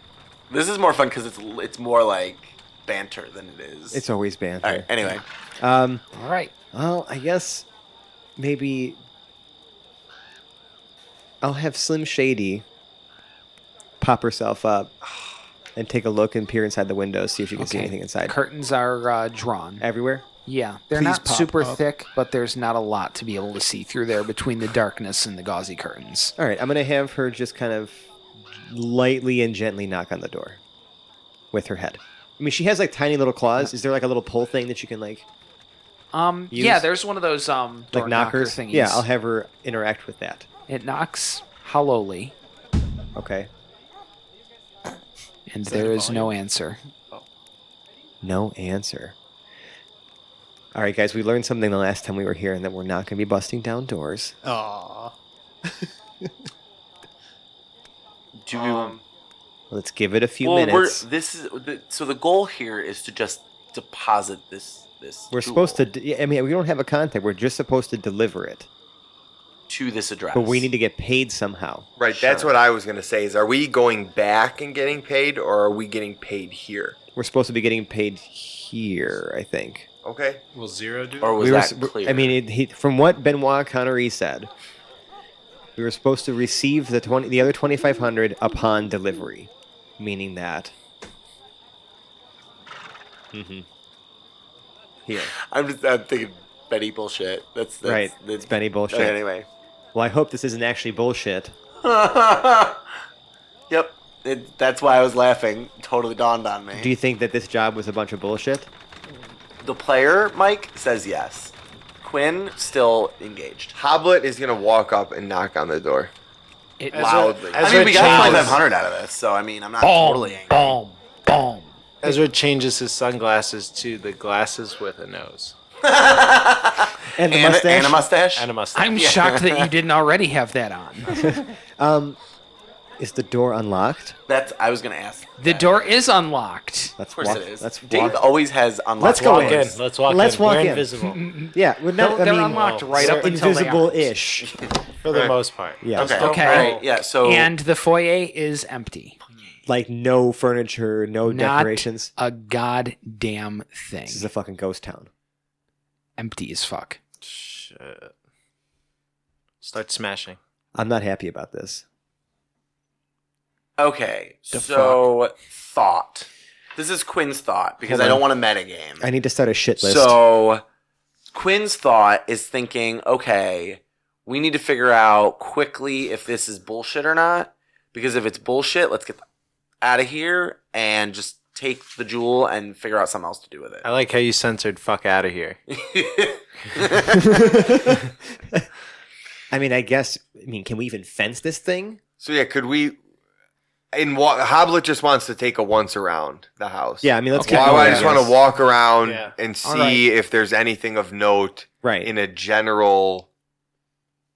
This is more fun because it's more like banter than it is. It's always banter. All right. Anyway, All right. Well, I guess maybe I'll have Slim Shady pop herself up and take a look and peer inside the window, see if she can see Okay. anything inside. Curtains are drawn. Everywhere? Yeah, they're Please not pop super up. thick, but there's not a lot to be able to see through there between the darkness and the gauzy curtains. All right, I'm going to have her just kind of lightly and gently knock on the door with her head. I mean, she has like tiny little claws. Is there like a little pull thing that you can like Yeah, Use- there's one of those door knocker knockers? thingies. Yeah, I'll have her interact with that. It knocks hollowly, Okay. and there is no answer. No answer. All right, guys, we learned something the last time we were here, and that we're not going to be busting down doors. Aww. do we? Let's give it a few well, minutes. so the goal here is to just deposit this this. We're tool supposed to. I mean, we don't have a contact. We're just supposed to deliver it. to this address. But we need to get paid somehow. Right, that's Sure. what I was going to say. Is are we going back and getting paid, or are we getting paid here? We're supposed to be getting paid here, I think. Okay. Will Zero do? Or was We were, that clear? I mean, from what Benoit Connery said, we were supposed to receive the other 2,500 upon delivery, meaning that. Here, I'm thinking Benny bullshit. That's right? It's Benny bullshit. Okay, anyway. Well, I hope this isn't actually bullshit. Yep. That's why I was laughing. Totally dawned on me. Do you think that this job was a bunch of bullshit? The player, Mike, says yes. Kwin still engaged. Hoblet is going to walk up and knock on the door. Loudly. I mean, we got 2,500 out of this, so I mean, I'm not totally angry. Boom, boom. Ezra changes his sunglasses to the glasses with a nose And the mustache. And a mustache? and a mustache. I'm shocked that you didn't already have that on. Is the door unlocked? I was going to ask. The door is unlocked. Let's Of course walk. it is. Let's Dave walk. always has unlocked Let's go Walk in. in. Let's walk Let's in. walk We're in. invisible Yeah, well, no, They're I mean, unlocked right up until they aren't. invisible-ish. for the most part. Yeah. Okay. Okay. All right. Yeah. So And the foyer is empty. Like no furniture, no Not decorations. a goddamn thing. This is a fucking ghost town. Empty as fuck. Shit. Start smashing. I'm not happy about this. okay. So thought. This is Kwin's thought because Hold I don't on. want a metagame. I need to start a shit list. So Kwin's thought is thinking, okay, we need to figure out quickly if this is bullshit or not. Because if it's bullshit, let's get out of here and just take the jewel and figure out something else to do with it. I like how you censored "fuck out of here." I mean, can we even fence this thing? So yeah, could we? Hoblet just wants to take a once around the house. Yeah, I mean, let's Well, kind of. I just want to walk around Yeah. and see All right. if there's anything of note Right. in a general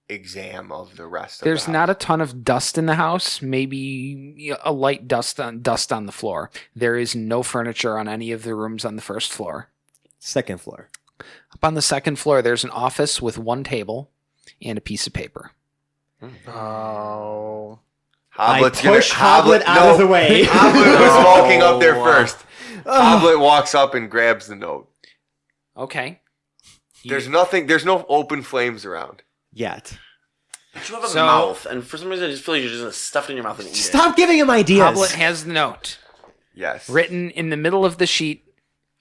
exam of the rest of There's the not house. a ton of dust in the house, maybe a light dust on the floor. There is no furniture on any of the rooms on the first floor. Second floor. Up on the second floor, there's an office with one table and a piece of paper. Oh. Hoblet's I push Hoblet out of the way. Hoblet was walking up there first. Hoblet walks up and grabs the note. Okay. There's nothing. There's no open flames around. Yet. But you have a So- mouth, and for some reason I just feel like you're just stuff it in your mouth and eat it. Stop giving him ideas. Hoblet has the note Yes. written in the middle of the sheet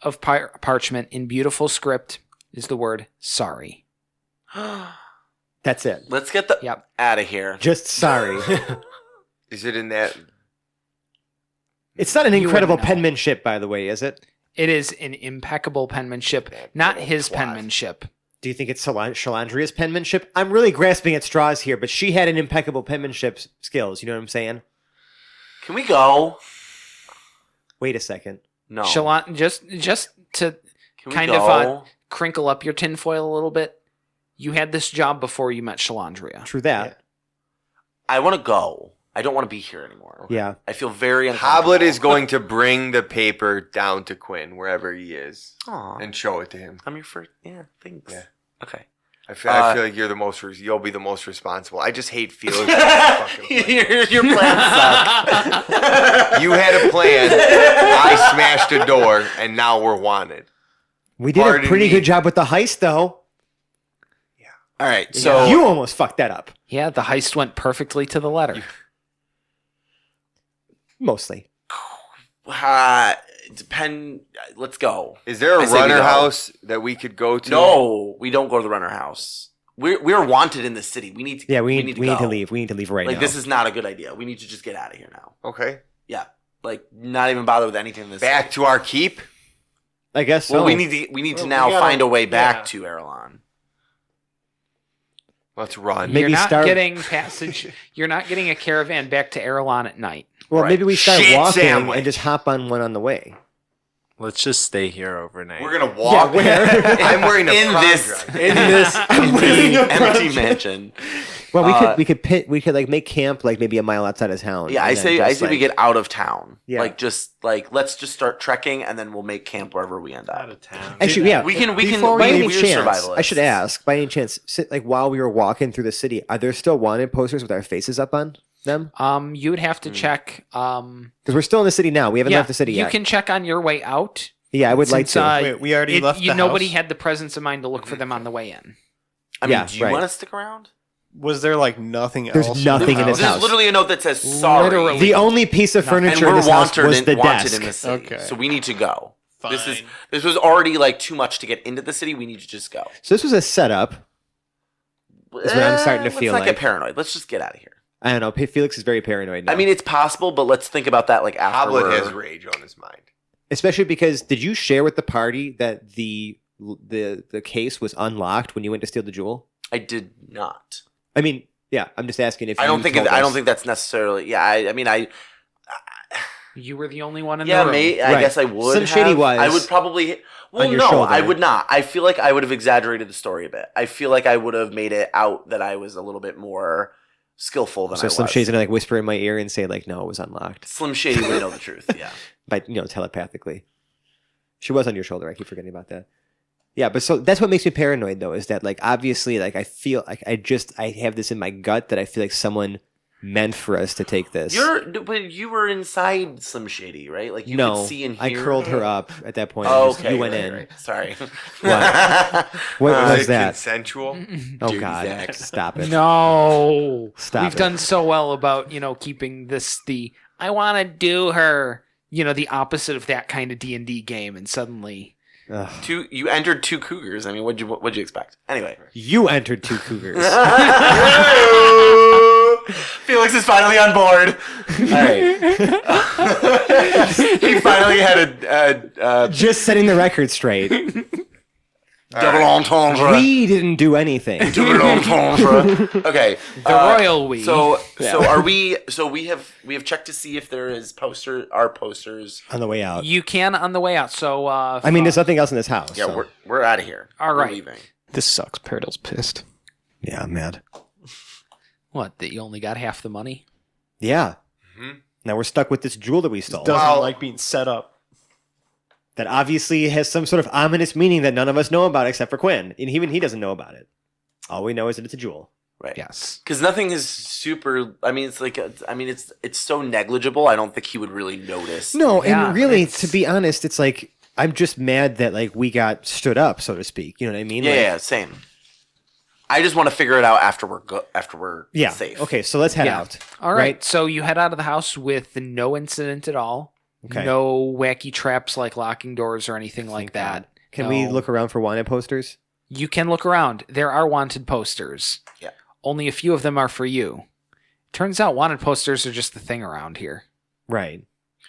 of parchment in beautiful script is the word sorry. That's it. Let's get the Yep. out of here. Just sorry. Is it in that? It's not an You incredible wouldn't know. penmanship, by the way, is it? It is an impeccable penmanship, That not little his twat. penmanship. Do you think it's Shalandria's penmanship? I'm really grasping at straws here, but she had an impeccable penmanship skills. You know what I'm saying? Can we go? Wait a second. No. just to Can we kind go? of crinkle up your tinfoil a little bit. You had this job before you met Shalandria. True that. I want to go. I don't want to be here anymore. Yeah. I feel very uncomfortable. Hoblet is going to bring the paper down to Kwin wherever he is Aw, and show it to him. I'm your first. Yeah, thanks. Yeah. Okay. I feel like you're the most. You'll be the most responsible. I just hate Felix. Fucking plan. your plans suck. You had a plan. I smashed a door, and now we're wanted. We did Pardon a pretty me. good job with the heist, though. All right. So You almost fucked that up. Yeah, the heist went perfectly to the letter. Mostly. depend. Let's go. Is there I a say we runner go. house that we could go to? No, we don't go to the runner house. We're wanted in the city. We need to. Yeah, we need go. to leave. We need to leave right Like now. this is not a good idea. We need to just get out of here now. Okay. Yeah. Like not even bother with anything in this. Back city. to our keep. I guess so. Well, we need to Well, now we gotta- find a way back yeah. to Erelon. Let's run. Maybe You're not start- getting passage. You're not getting a caravan back to Erelon at night. Well, Right. maybe we start Shit walking sandwich. and just hop on one on the way. Let's just stay here overnight. We're gonna walk. I'm wearing a in prom this dress. in this empty mansion. Well, we could like make camp like maybe a mile outside of town. Yeah, and I then say just, we like- get out of town. Yeah. Let's just start trekking and then we'll make camp wherever we end Out up. of town. Actually, yeah. We can By any we're chance, survivalists. I should ask. By any chance, like while we were walking through the city, are there still wanted posters with our faces up on them? You would have to check. Because we're still in the city now. We haven't left the city you yet. can check on your way out. Yeah, I would like Since, to. Wait, we already left the Nobody house? had the presence of mind to look for them on the way in. I mean, Yeah, do you right. want to stick around? Was there like nothing There's else? nothing in this There's house. literally a note that says sorry. Literally. The only piece of and furniture in we're this house wanted, was the wanted desk. in the city. Okay. So we need to go. This Fine. was already like too much to get into the city. We need to just go. So this was a setup. That's what I'm starting to feel Let's not like. get paranoid. Let's just get out of here. I don't know. Felix is very paranoid now. I mean, it's possible, but let's think about that like after. Hoblet has rage on his mind. especially because did you share with the party that the case was unlocked when you went to steal the jewel? I did not. I mean, yeah. I'm just asking if I don't think told I don't us. think that's necessarily. Yeah, I mean, You were the only one in yeah, the room. I Right. guess I would. Some shady have. was I would probably. Well, on your no, shoulder. I would not. I feel like I would have exaggerated the story a bit. I feel like I would have made it out that I was a little bit more skillful than So I Slim was. Shady's gonna like whisper in my ear and say like, "No, it was unlocked," Slim Shady would know the truth. Yeah. but telepathically. She was on your shoulder. I keep forgetting about that. Yeah, but so that's what makes me paranoid though, is that like obviously like I feel like I have this in my gut that I feel like someone meant for us to take this. But you were inside Slim Shady, right? Like you no, could see and hear. I curled her up at that point. Oh, and just- okay. you went right, in. right. Sorry. What? What Is was it that? consensual? Oh Dirty God! Zach. Stop it! No. Stop We've it. done so well about, keeping this I want to do her, the opposite of that kind of D&D game, and suddenly Ugh. You entered two cougars. I mean, what'd you expect? Anyway. You entered two cougars. Felix is finally on board. All right. He finally had a Just setting the record straight. double entendre. We didn't do anything. Double entendre. Okay. the royal we. So are we? So we have checked to see if there is posters. On the way out. You can on the way out. So I mean, there's nothing else in this house. Yeah, so- we're out of here. All We're right. leaving. This sucks. Paradil's pissed. Yeah, I'm mad. what? That you only got half the money? Yeah. Mhm. Now we're stuck with this jewel that we stole. Doesn't Well- like being set up. That obviously has some sort of ominous meaning that none of us know about except for Kwin. And even he doesn't know about it. All we know is that it's a jewel. Right. Yes. Because nothing is super. I mean, it's like. It's so negligible. I don't think he would really notice. No, Yeah, and really, it's- to be honest, it's like I'm just mad that like we got stood up, so to speak. You know what I mean? Yeah, Like, yeah, same. I just want to figure it out after we're yeah. safe. Okay, so let's head Yeah. out. All right. So you head out of the house with no incident at all. Okay. No wacky traps like locking doors or anything like that. Can we No. look around for wanted posters? You can look around. There are wanted posters. Yeah. Only a few of them are for you. Turns out wanted posters are just the thing around here. Right.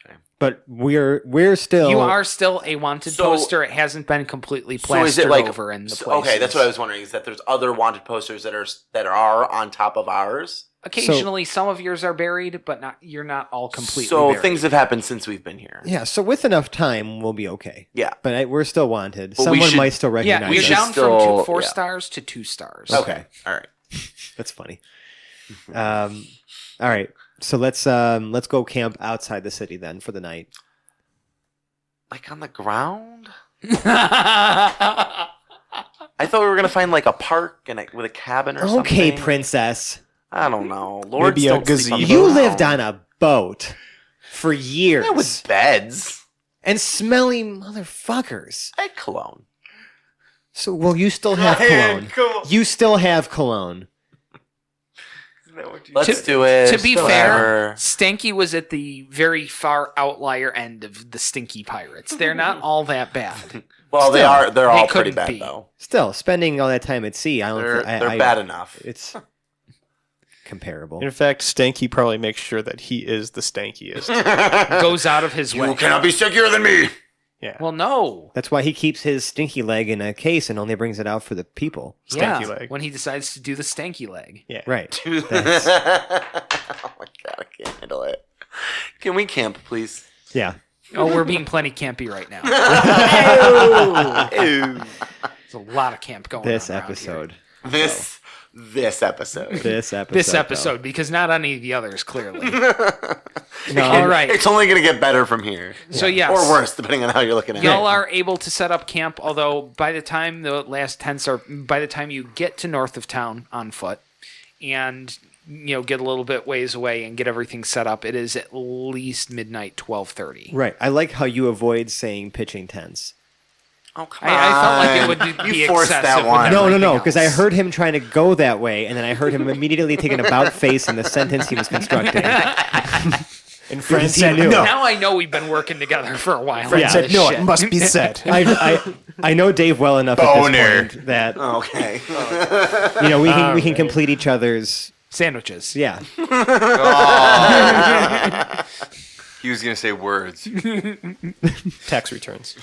Okay. But we're still. You are still a wanted So- poster. It hasn't been completely So plastered is it like over in the so- places. okay? That's what I was wondering. Is that there's other wanted posters that are on top of ours? Occasionally, some of yours are buried, but you're not all completely So buried. things have happened since we've been here. Yeah. So with enough time, we'll be okay. Yeah. But we're still wanted. But we Someone should- might still recognize Yeah, we you're us. should down still- from 4 yeah. stars to 2 stars. Okay. All right. That's funny. All right. So let's go camp outside the city then for the night. Like on the ground? I thought we were gonna find like a park with a cabin or something. Okay, princess. I don't know. Lords Maybe a don't sleep on the gazebo. You ground. lived on a boat for years. Yeah, with beds. and smelly motherfuckers. I had cologne. So, well, you still have cologne. You still have cologne. Let's do it. To be Whatever. fair, Stanky was at the very far outlier end of the stinky pirates. They're not all that bad. Well, they Still, are. They're they all pretty couldn't bad be. though. Still, spending all that time at sea, I don't They're think they're bad enough. It's comparable. In fact, Stanky probably makes sure that he is the stankiest. Goes out of his way. You cannot be stickier than me. Yeah. Well, no. That's why he keeps his stinky leg in a case and only brings it out for the people. Yeah, Stanky leg. when he decides to do the stanky leg. Yeah. Right. oh my god, I can't handle it. Can we camp, please? Yeah. Oh, we're being plenty campy right now. Ew. There's a lot of camp going This on around episode. This episode. This episode. This episode, because not any of the others, clearly. No, All right. It's only going to get better from here. So, yes. Or worse, depending on how you're looking at Y'all it. are able to set up camp, although by the time the last tents are, by the time you get to north of town on foot and, get a little bit ways away and get everything set up, it is at least midnight, 12:30. Right. I like how you avoid saying pitching tents. Oh, come on. I felt like it would be You forced excessive. that with one. No, everything because I else. heard him trying to go that way, and then I heard him immediately take an about face in the sentence he was constructing. And Fran He said knew. no. Now I know we've been working together for a while. Fran on said this no. shit. It must be said. I know Dave well enough at Boner. this point that Okay. we can complete each other's Sandwiches. yeah. He was gonna say words. Tax returns.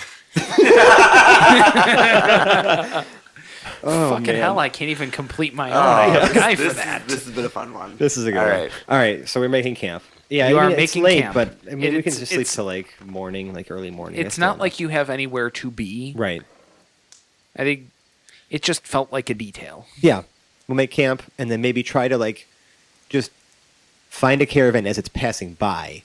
Oh Fucking man. hell, I can't even complete my own. I have a guy for that. This has been a fun one. This is a good All one. right. All right, so we're making camp. Yeah, You I are mean, making it's late, camp. but I mean, we can It's- just sleep it's- till like morning, like early morning. It's not like you have anywhere to be. right. I think it just felt like a detail. Yeah, we'll make camp and then maybe try to like just find a caravan as it's passing by.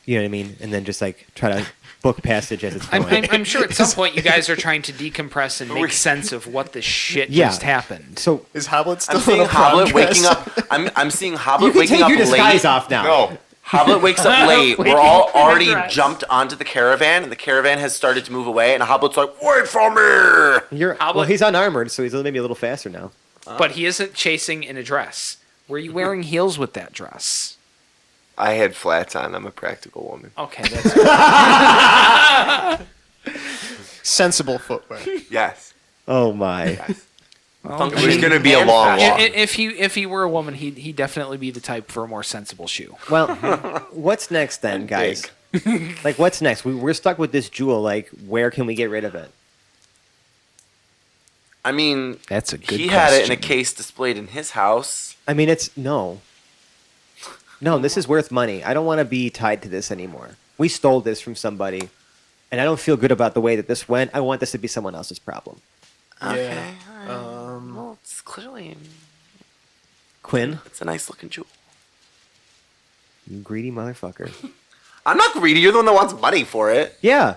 You know what I mean? And then just like try to book passage as it's going. I'm sure at some point you guys are trying to decompress and make sense of what the shit Yeah. just happened. So Is Hoblet still I'm seeing in a prom Hoblet dress? waking up. I'm seeing you Hoblet can waking take up your disguise late. off now. No. Hoblet wakes up late. Waking We're all up in a already dress. jumped onto the caravan, and the caravan has started to move away. And Hoblet's like, "Wait for me!" You're How well. about- He's unarmored, so he's maybe a little faster now. But he isn't chasing in a dress. Were you wearing heels with that dress? I had flats on. I'm a practical woman. Okay, that's Sensible footwear. Yes. Oh my! well, It was gonna be a long walk. if he were a woman, he'd definitely be the type for a more sensible shoe. Well, what's next then, guys? Like, what's next? We're stuck with this jewel. Like, where can we get rid of it? I mean, That's a good he had it in a question. case displayed in his house. I mean, it's no. This is worth money. I don't want to be tied to this anymore. We stole this from somebody, and I don't feel good about the way that this went. I want this to be someone else's problem. Yeah. Well, it's clearly Quinn, it's a nice looking jewel. you greedy motherfucker. I'm not greedy. You're the one that wants money for it. Yeah,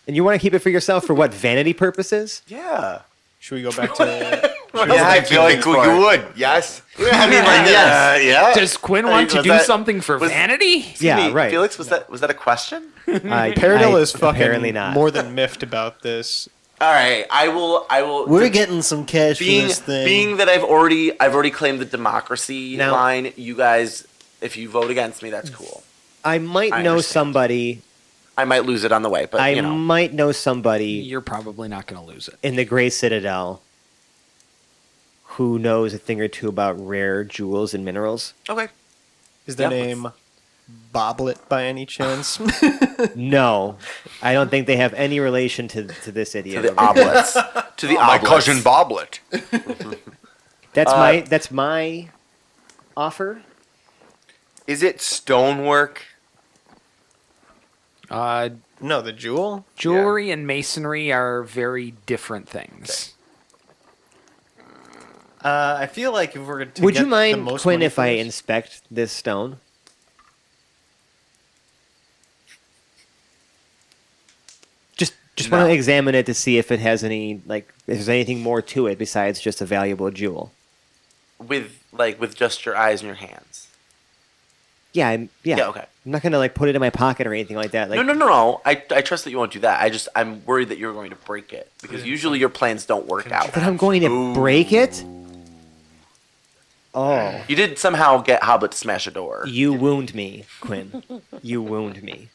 and you want to keep it for yourself for what? Vanity purposes? Yeah. Should we go back to? Yeah, I feel like you would. Yes. I mean, like, yes. Yeah. Does Quinn want to was do that- something for was- vanity? Excuse Yeah, me, right. Felix, was that a question? Paradil is fucking apparently not. more than miffed about this. All right, I will. We're getting some cash for being this thing. being that I've already claimed the democracy Now- line. You guys, if you vote against me, that's cool. I might I know understand. somebody. I might lose it on the way, but I you know. might know somebody You're probably not going to lose it. in the Grey Citadel who knows a thing or two about rare jewels and minerals. Okay. Is their Yeah, name Boblet by any chance? No, I don't think they have any relation to this To idiot. the over here. oblets. To the My oblets. cousin Boblet. That's my offer. Is it stonework? No, the jewel. Jewelry and masonry are very different things. I feel like if we're to Would get you the mind, most Quinn, money if for I this- inspect this stone? Just want to examine it to see if it has any if there's anything more to it besides just a valuable jewel. with just your eyes and your hands. Yeah, Yeah, okay. I'm not gonna put it in my pocket or anything like that. Like, No. I trust that you won't do that. I'm worried that you're going to break it because usually your plans don't work out. But I'm going to break it. Oh, You did somehow get Hobbit to smash a door. you wound me, Quinn. You wound me.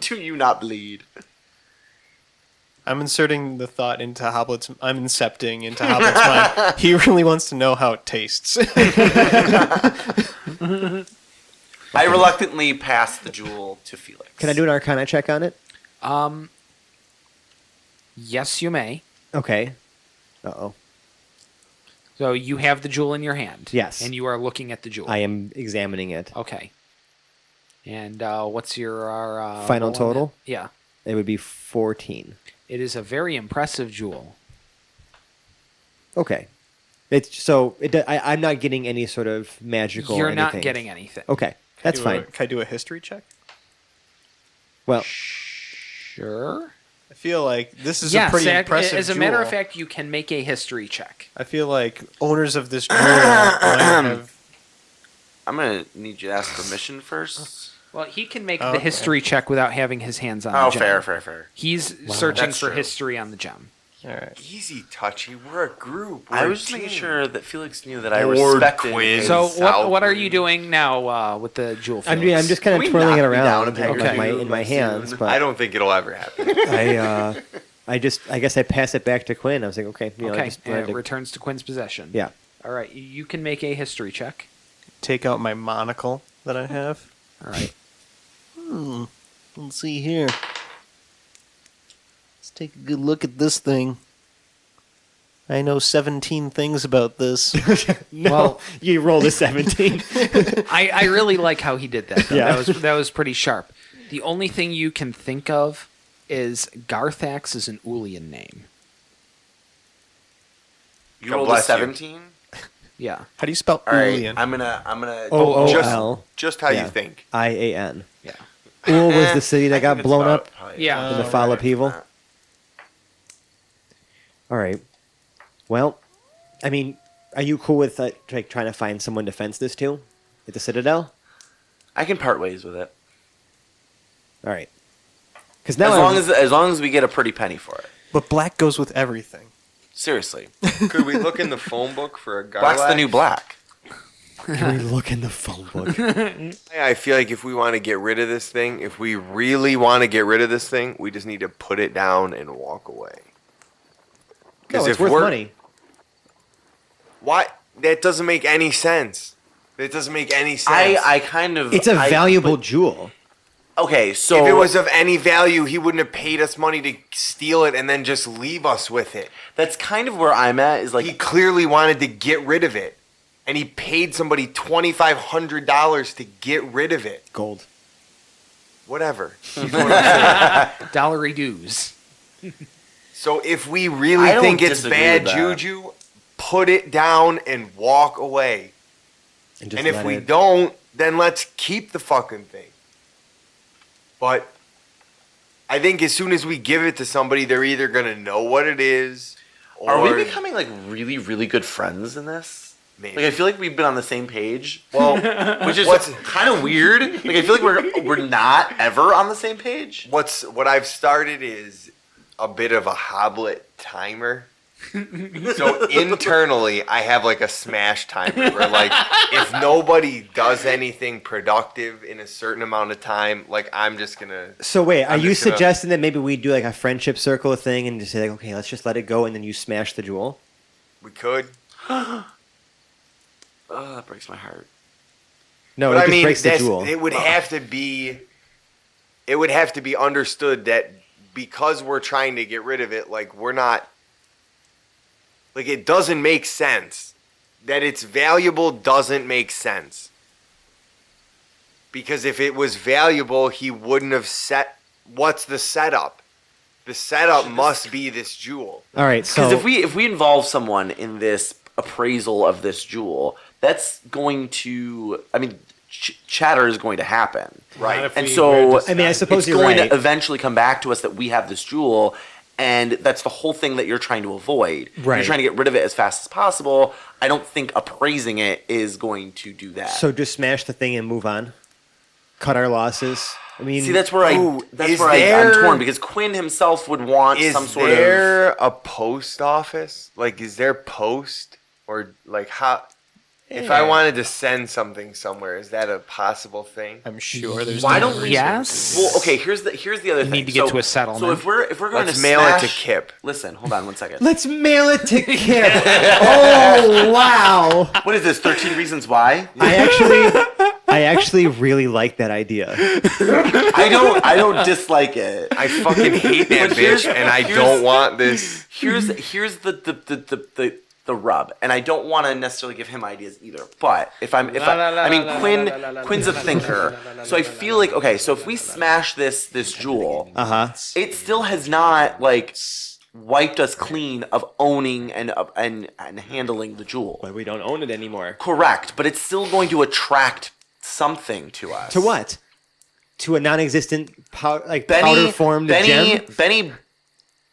Do you not bleed? I'm inserting the thought into Hoblet's. I'm incepting into Hoblet's mind. He really wants to know how it tastes. I reluctantly pass the jewel to Felix. Can I do an Arcana check on it? Yes, you may. Okay. Uh-oh. So you have the jewel in your hand. Yes. And you are looking at the jewel. I am examining it. Okay. And what's your Final roll on total? that? Yeah. It would be 14. It is a very impressive jewel. Okay. I'm not getting any sort of magical. You're anything. not getting anything. Okay, that's fine. Can I do a history check? Well, Sure. I feel like this is Yes, a pretty impressive as a matter of jewel. fact, you can make a history check. I feel like owners of this jewel might have... I'm gonna need you to ask permission first. Well, he can make Okay. the history check without having his hands on Oh, the gem. fair. He's searching That's for true. history on the gem. All right. Easy, Touchy. We're a group. We're I a was just making team. sure that Felix knew that I Lord respected. Kwin. his- So South what are Wind. you doing now with the jewel? I'm Felix? just kind Can of we twirling it knock me down around and peg in you my hands, soon? but I don't think it'll ever happen. I guess I pass it back to Quinn. I was like, okay, Okay, just and wanted it to- returns to Quinn's possession. yeah. All right, you can make a history check. Take out my monocle that I have. All right. Let's see here. Let's take a good look at this thing. I know 17 things about this. No, Well- you rolled a 17. I really like how he did that. Though. Yeah. That was pretty sharp. The only thing you can think of is Garthax is an Ulian name. You God rolled a bless you. 17. Yeah. How do you spell All right, Ulian? I'm gonna. O-O-L. Just how Yeah. you think. I-A-N. Yeah. Ul was the city that I got can blown spell up it probably. Yeah. in the fall upheaval. that. All right. Well, I mean, are you cool with like trying to find someone to fence this to at the Citadel? I can part ways with it All right. Because now as long as we get a pretty penny for it. But black goes with everything. Seriously, Could we look in the phone book for a Garlax? black's the new black. can we look in the phone book? I feel like if we want to get rid of this thing, if we really want to get rid of this thing, we just need to put it down and walk away. No, it's if worth we're- money. Why? That doesn't make any sense. That doesn't make any sense. I kind of. It's a valuable jewel. Okay, so if it was of any value, he wouldn't have paid us money to steal it and then just leave us with it. that's kind of where I'm at. Is like He clearly wanted to get rid of it. And he paid somebody $2,500 to get rid of it. Gold. Whatever. You know what I'm saying? Dollary dues. So if we I really don't think it's disagree bad with that. juju, put it down and walk away. And And if let we it- don't, then let's keep the fucking thing. But I think as soon as we give it to somebody, they're either going to know what it is or... are we becoming like really, really good friends in this? Maybe. Like I feel like we've been on the same page. Well, Which is what's- kind of weird. Like I feel like we're not ever on the same page. what I've started is a bit of a hoblet timer. So internally, I have like a smash timer where like if nobody does anything productive in a certain amount of time, like I'm just gonna. So wait, are I'm you just gonna- suggesting that maybe we do like a friendship circle thing and just say like, okay, let's just let it go, and then you smash the jewel? We could. Oh, that breaks my heart. No, But it I just mean, breaks the jewel. it would have to be. It would have to be understood that because we're trying to get rid of it, like we're not. Like it doesn't make sense. That it's valuable doesn't make sense. Because if it was valuable, he wouldn't have set. What's the setup? The setup must be this jewel. All right, so Because if we involve someone in this appraisal of this jewel, that's going to. I mean, chatter is going to happen, Right. and so I mean, I suppose it's you're going right. to eventually come back to us that we have this jewel, and that's the whole thing that you're trying to avoid. Right. You're trying to get rid of it as fast as possible. I don't think appraising it is going to do that. So just smash the thing and move on. Cut our losses. I mean, see, that's where Ooh, I'm is torn because Quinn himself would want Is some sort of. there a post office? Like, is there post or like how? If I wanted to send something somewhere, is that a possible thing? I'm sure there's. Why no don't we- reason. Yes. Well, okay. Here's the other thing. need to get to a settlement. So if we're going Let's to mail it to smash- Kip. Listen, hold on one second. let's mail it to Kip. Oh wow! What is this? 13 Reasons Why? I actually really like that idea. I don't dislike it. I fucking hate that But here's- bitch, and I here's- don't want this. Here's the the rub, and I don't want to necessarily give him ideas either. But Quin's a thinker, so I feel like okay. So if we smash this jewel, it still has not like wiped us clean of owning and handling the jewel. But we don't own it anymore. Correct, but it's still going to attract something to us. To what? To a non-existent powder formed gem. Benny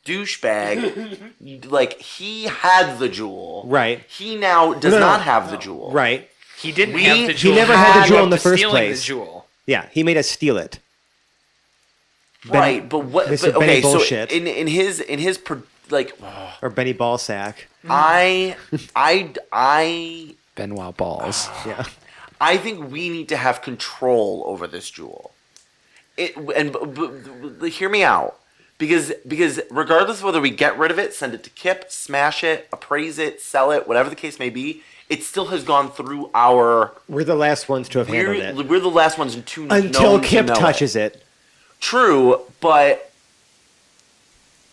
douchebag, like he had the jewel. Right. He now does not have the jewel. Right. He didn't have the jewel. He never had the jewel in the to first stealing place. The jewel. Yeah, he made us steal it. Right, but what? Mr. But, Benny okay, so bullshit. in his like, Or Benny Ballsack. I Benoit balls. Yeah. I think we need to have control over this jewel. But hear me out. Because regardless of whether we get rid of it, send it to Kip, smash it, appraise it, sell it, whatever the case may be, it still has gone through our... We're the last ones to have handled it. We're the last ones to Until Kip touches it. True, but...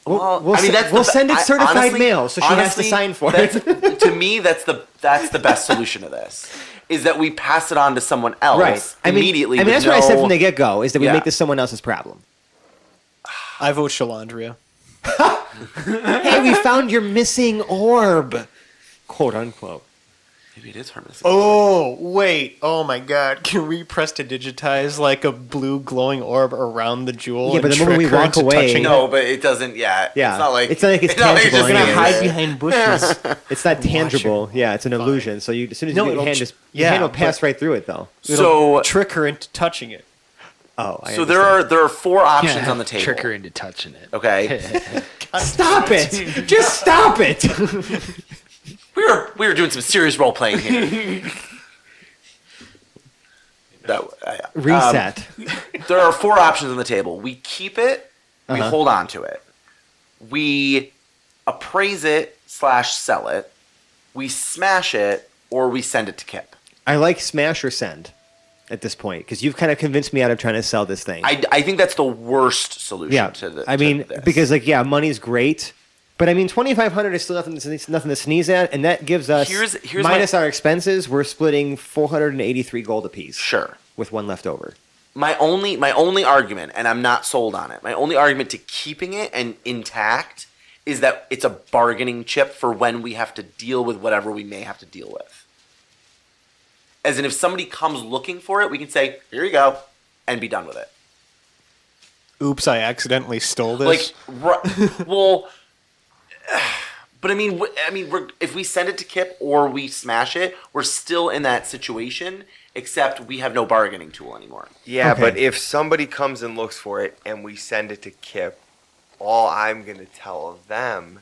We'll send it certified honestly, mail, so she has to sign for it. To me, that's the best solution to this. Is that we pass it on to someone else immediately. That's what I said from the get-go, is that we make this someone else's problem. I vote Shalandria. Hey, we found your missing orb. Quote, unquote. Maybe it is her missing. Oh, wait. Oh, my God. Can we press to digitize like a blue glowing orb around the jewel? Yeah, but the and moment we trick her walk into away... touching No, it? but it doesn't, yeah. Yeah. It's not like it's tangible. We're going to anyway. hide behind bushes. It's not tangible. Yeah, it's an illusion. So as soon as you get your hand, your hand will pass right through it, though. So trick her into touching it. Oh, so there are 4 options on the table. Trick her into touching it. Okay. Stop it! Just stop it! We were doing some serious role playing here. Reset. There are 4 options on the table. We keep it. We hold on to it. We appraise it / sell it. We smash it, or we send it to Kip. I like smash or send at this point because you've kind of convinced me out of trying to sell this thing. I think that's the worst solution to this. I mean, because money's great, but I mean, 2,500 is still nothing to sneeze at, and that gives us here's minus our expenses. We're splitting 483 gold apiece. Sure, with 1 left over. My only argument, and I'm not sold on it. My only argument to keeping it and intact is that it's a bargaining chip for when we have to deal with whatever we may have to deal with. As in, if somebody comes looking for it, we can say, "Here you go," and be done with it. Oops! I accidentally stole this. Well, but I mean, if we send it to Kip or we smash it, we're still in that situation. Except we have no bargaining tool anymore. Yeah, but if somebody comes and looks for it and we send it to Kip, all I'm going to tell them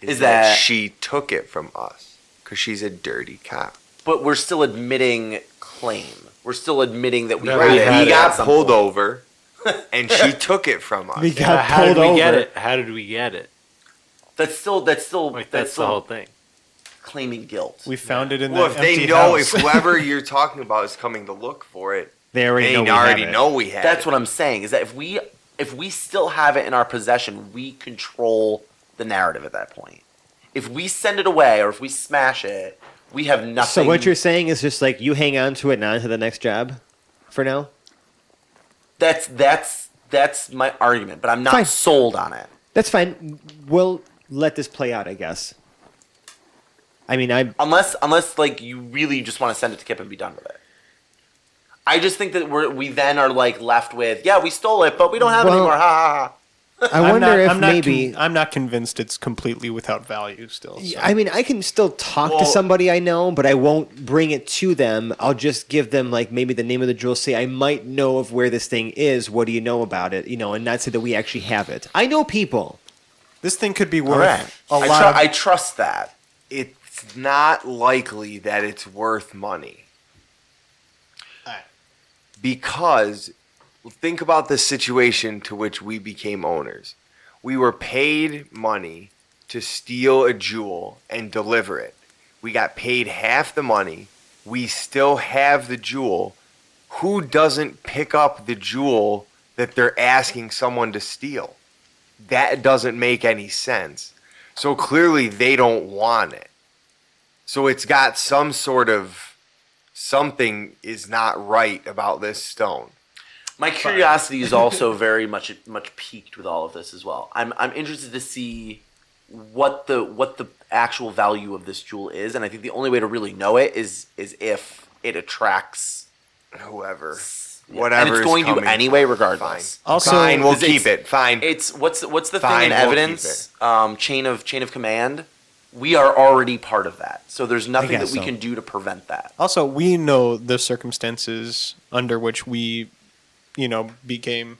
is that she took it from us because she's a dirty cop. But we're still admitting claim. We're still admitting that we got pulled over and she took it from us. We got how pulled did we over. get it? How did we get it? That's still That's the whole thing. Claiming guilt. We found it in Well, that if they empty know, house. if whoever you're talking about is coming to look for it, they already know we have That's it. what I'm saying, is that if we still have it in our possession, we control the narrative at that point. If we send it away or if we smash it, we have nothing. So what you're saying is just like you hang on to it and on to the next job for now? That's my argument, but I'm not sold on it. That's fine. We'll let this play out, I guess. I mean, unless like you really just want to send it to Kip and be done with it. I just think that we then are like left with we stole it, but we don't have it anymore. Ha ha ha. I wonder if maybe I'm not convinced it's completely without value still. So. I mean, I can still talk to somebody I know, but I won't bring it to them. I'll just give them like maybe the name of the jewel. Say I might know of where this thing is. What do you know about it? And not say that we actually have it. I know people. This thing could be worth a lot. I trust that. It's not likely that it's worth money. Because think about the situation to which we became owners. We were paid money to steal a jewel and deliver it. We got paid half the money. We still have the jewel. Who doesn't pick up the jewel that they're asking someone to steal? That doesn't make any sense. So clearly they don't want it. So it's got some sort of something is not right about this stone. My curiosity is also very much piqued with all of this as well. I'm interested to see what the actual value of this jewel is, and I think the only way to really know it is if it attracts Whoever. yeah. Whatever. And it's going to anyway, regardless. Fine. Also, Fine, we'll It's- keep it. Fine. It's what's the Fine, thing in we'll keep evidence? Chain of command. We are already part of that, so there's nothing that guess we so. can do to prevent that. Also, we know the circumstances under which we, became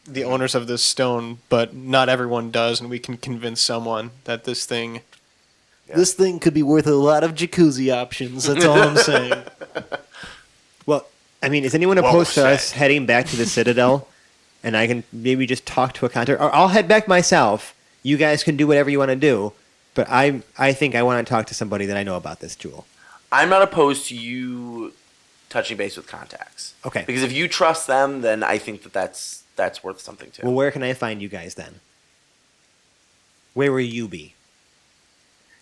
the owners of this stone, but not everyone does, and we can convince someone that this thing. This thing could be worth a lot of jacuzzi options. That's all I'm saying. Well, I mean, is anyone Well opposed to said. us heading back to the Citadel? And I can maybe just talk to a contact. Or I'll head back myself. You guys can do whatever you want to do. But I think I want to talk to somebody that I know about this jewel. I'm not opposed to you touching base with contacts. Okay. Because if you trust them, then I think that's worth something too. Well, where can I find you guys then? Where will you be?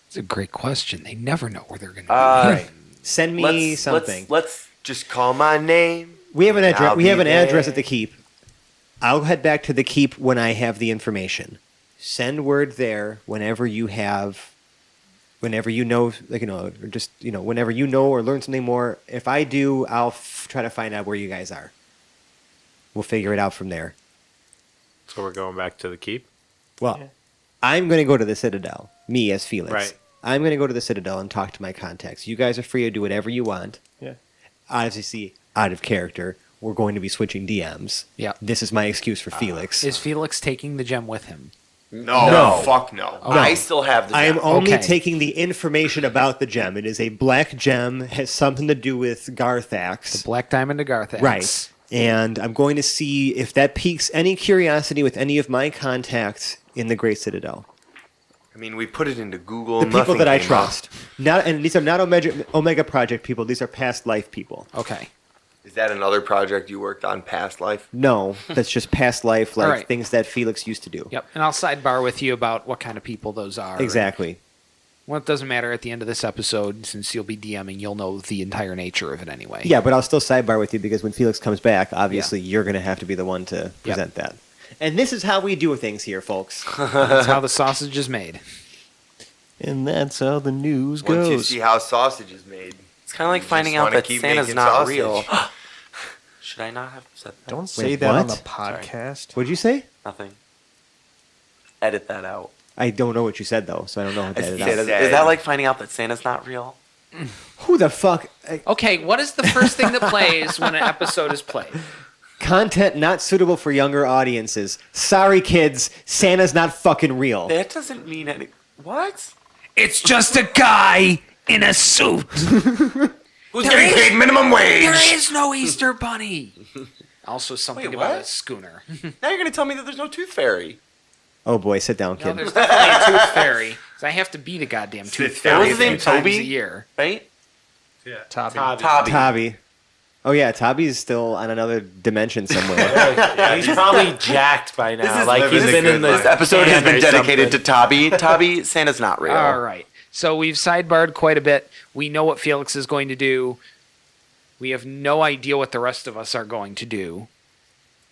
It's a great question. They never know where they're going to be. Right. Send me something. Let's Just call my name. We have an and address. I'll We be have an address there. at the keep. I'll head back to the keep when I have the information. Send word there whenever you know, or just whenever you know or learn something more. If I do, I'll try to find out where you guys are. We'll figure it out from there. So we're going back to the keep? Well, I'm going to go to the Citadel. Me as Felix. Right. I'm going to go to the Citadel and talk to my contacts. You guys are free to do whatever you want. Yeah. Obviously, out of character, we're going to be switching DMs. Yeah. This is my excuse for Felix. Is Felix taking the gem with him? No. Fuck no. I still have the I am gem. only Okay. taking the information about the gem. It is a black gem, has something to do with Garthax. Black Diamond of Garthax. Right. And I'm going to see if that piques any curiosity with any of my contacts in the Great Citadel. I mean, we put it into Google. The people nothing that I came trust. And these are not Omega Project people. These are past life people. Okay. up. Is that another project you worked on, past life? No, that's just past life, like All right. things that Felix used to do. Yep. And I'll sidebar with you about what kind of people those are. Exactly. Well, it doesn't matter at the end of this episode, since you'll be DMing, you'll know the entire nature of it anyway. Yeah, but I'll still sidebar with you because when Felix comes back, obviously you're going to have to be the one to present that. And this is how we do things here, folks. That's how the sausage is made. And that's how the news Once you goes. see how sausage is made. It's kind of like You finding just out wanna that keep Santa's making not sausage. real. Should I not have said that? Don't say Wait, that on what? the podcast. What'd you say? Nothing. Edit that out. I don't know what you said, though, so I don't know how to edit it Is out. that like finding out that Santa's not real? Who the fuck? Okay, what is the first thing that plays when an episode is played? Content not suitable for younger audiences. Sorry, kids. Santa's not fucking real. That doesn't mean any. What? It's just a guy in a suit. Who's getting paid minimum wage? There is no Easter Bunny. Also, something Wait, about what? a schooner. Now you're gonna tell me that there's no Tooth Fairy. Oh boy, sit down, No, kid. there's definitely a Tooth Fairy. 'Cause I have to beat a goddamn Tooth Fairy. Fairy. What's his name, 3 times Toby? a year. Right? Yeah. Toby. Tobby. Oh yeah, Tabby's still on another dimension somewhere. Yeah, he's probably jacked by now. Like he's living a been in good the life. This episode has can been or dedicated to something. Tobby. Tobby, Santa's not real. All right. So we've sidebarred quite a bit. We know what Felix is going to do. We have no idea what the rest of us are going to do.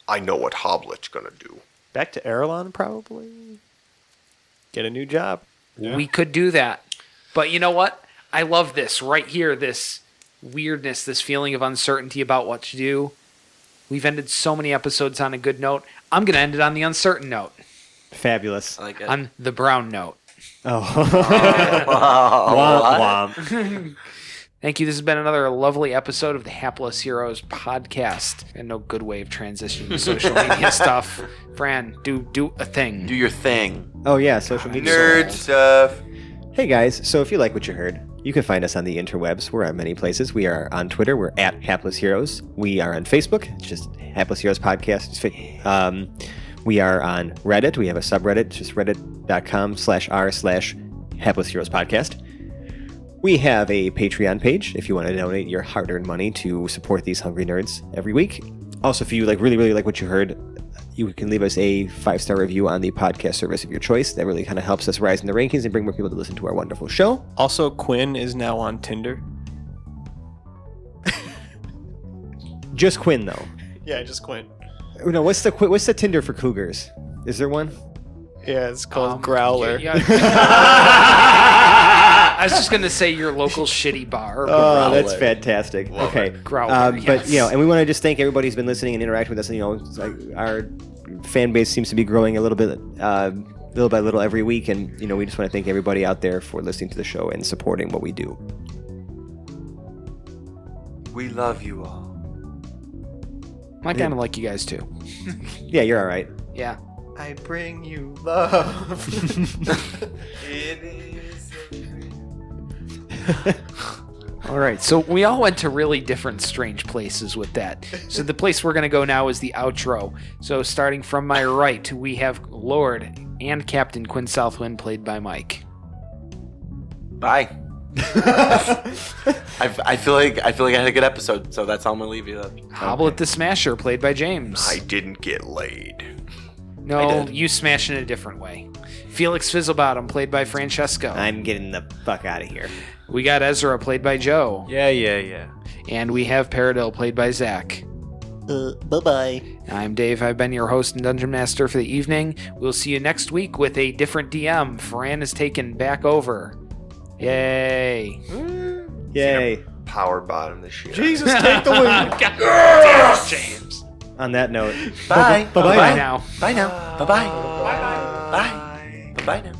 I know what Hoblet's gonna do. Back to Erelon, probably. Get a new job. Yeah. We could do that. But you know what? I love this right here, this weirdness, this feeling of uncertainty about what to do. We've ended so many episodes on a good note. I'm going to end it on the uncertain note, Fabulous. I like it. on the brown note. Oh. What? Womp womp. Thank you. This has been another lovely episode of the Hapless Heroes podcast. And no good way of transitioning to social media stuff. Fran, do a thing. Do your thing. Oh yeah, social media. Nerd stuff. Hey guys, so if you like what you heard, you can find us on the interwebs. We're on many places. We are on Twitter. We're at Hapless Heroes. We are on Facebook. It's just Hapless Heroes Podcast. We are on Reddit. We have a subreddit. It's just reddit.com/r/Hapless Heroes Podcast. We have a Patreon page if you want to donate your hard-earned money to support these hungry nerds every week. Also, if you really like what you heard, you can leave us a 5-star review on the podcast service of your choice. That really kind of helps us rise in the rankings and bring more people to listen to our wonderful show. Also, Kwin is now on Tinder. Just Kwin, though. Yeah, just Kwin. No, what's the Tinder for cougars? Is there one? Yeah, it's called Growler. I was just gonna say your local shitty bar. Oh, that's fantastic. Okay, Growler, but and we want to just thank everybody who's been listening and interacting with us. It's like our fan base seems to be growing a little bit, little by little every week, and we just want to thank everybody out there for listening to the show and supporting what we do. We love you all. I kind of like you guys too. Yeah, you're all right. Yeah. I bring you love. It is. All right, so we all went to really different strange places with that. So the place we're going to go now is the outro. So starting from my right, we have Lord and Captain Kwin Southwind, played by Mike. Bye. I feel like I had a good episode, so that's how I'm gonna leave you. Hoblet the Smasher, played by James. I didn't get laid. No, you smash in a different way. Felix Fizzlebottom, played by Francesco. I'm getting the fuck out of here. We got Ezra, played by Joe. Yeah. And we have Paradil, played by Zach. Bye-bye. I'm Dave. I've been your host and Dungeon Master for the evening. We'll see you next week with a different DM. Fran is taken back over. Yay. Yay. Power bottom this shit. Jesus, take the win. God damn it, James. On that note, Bye. bye-bye Bye now. Bye now. Bye bye. Bye. Bye now.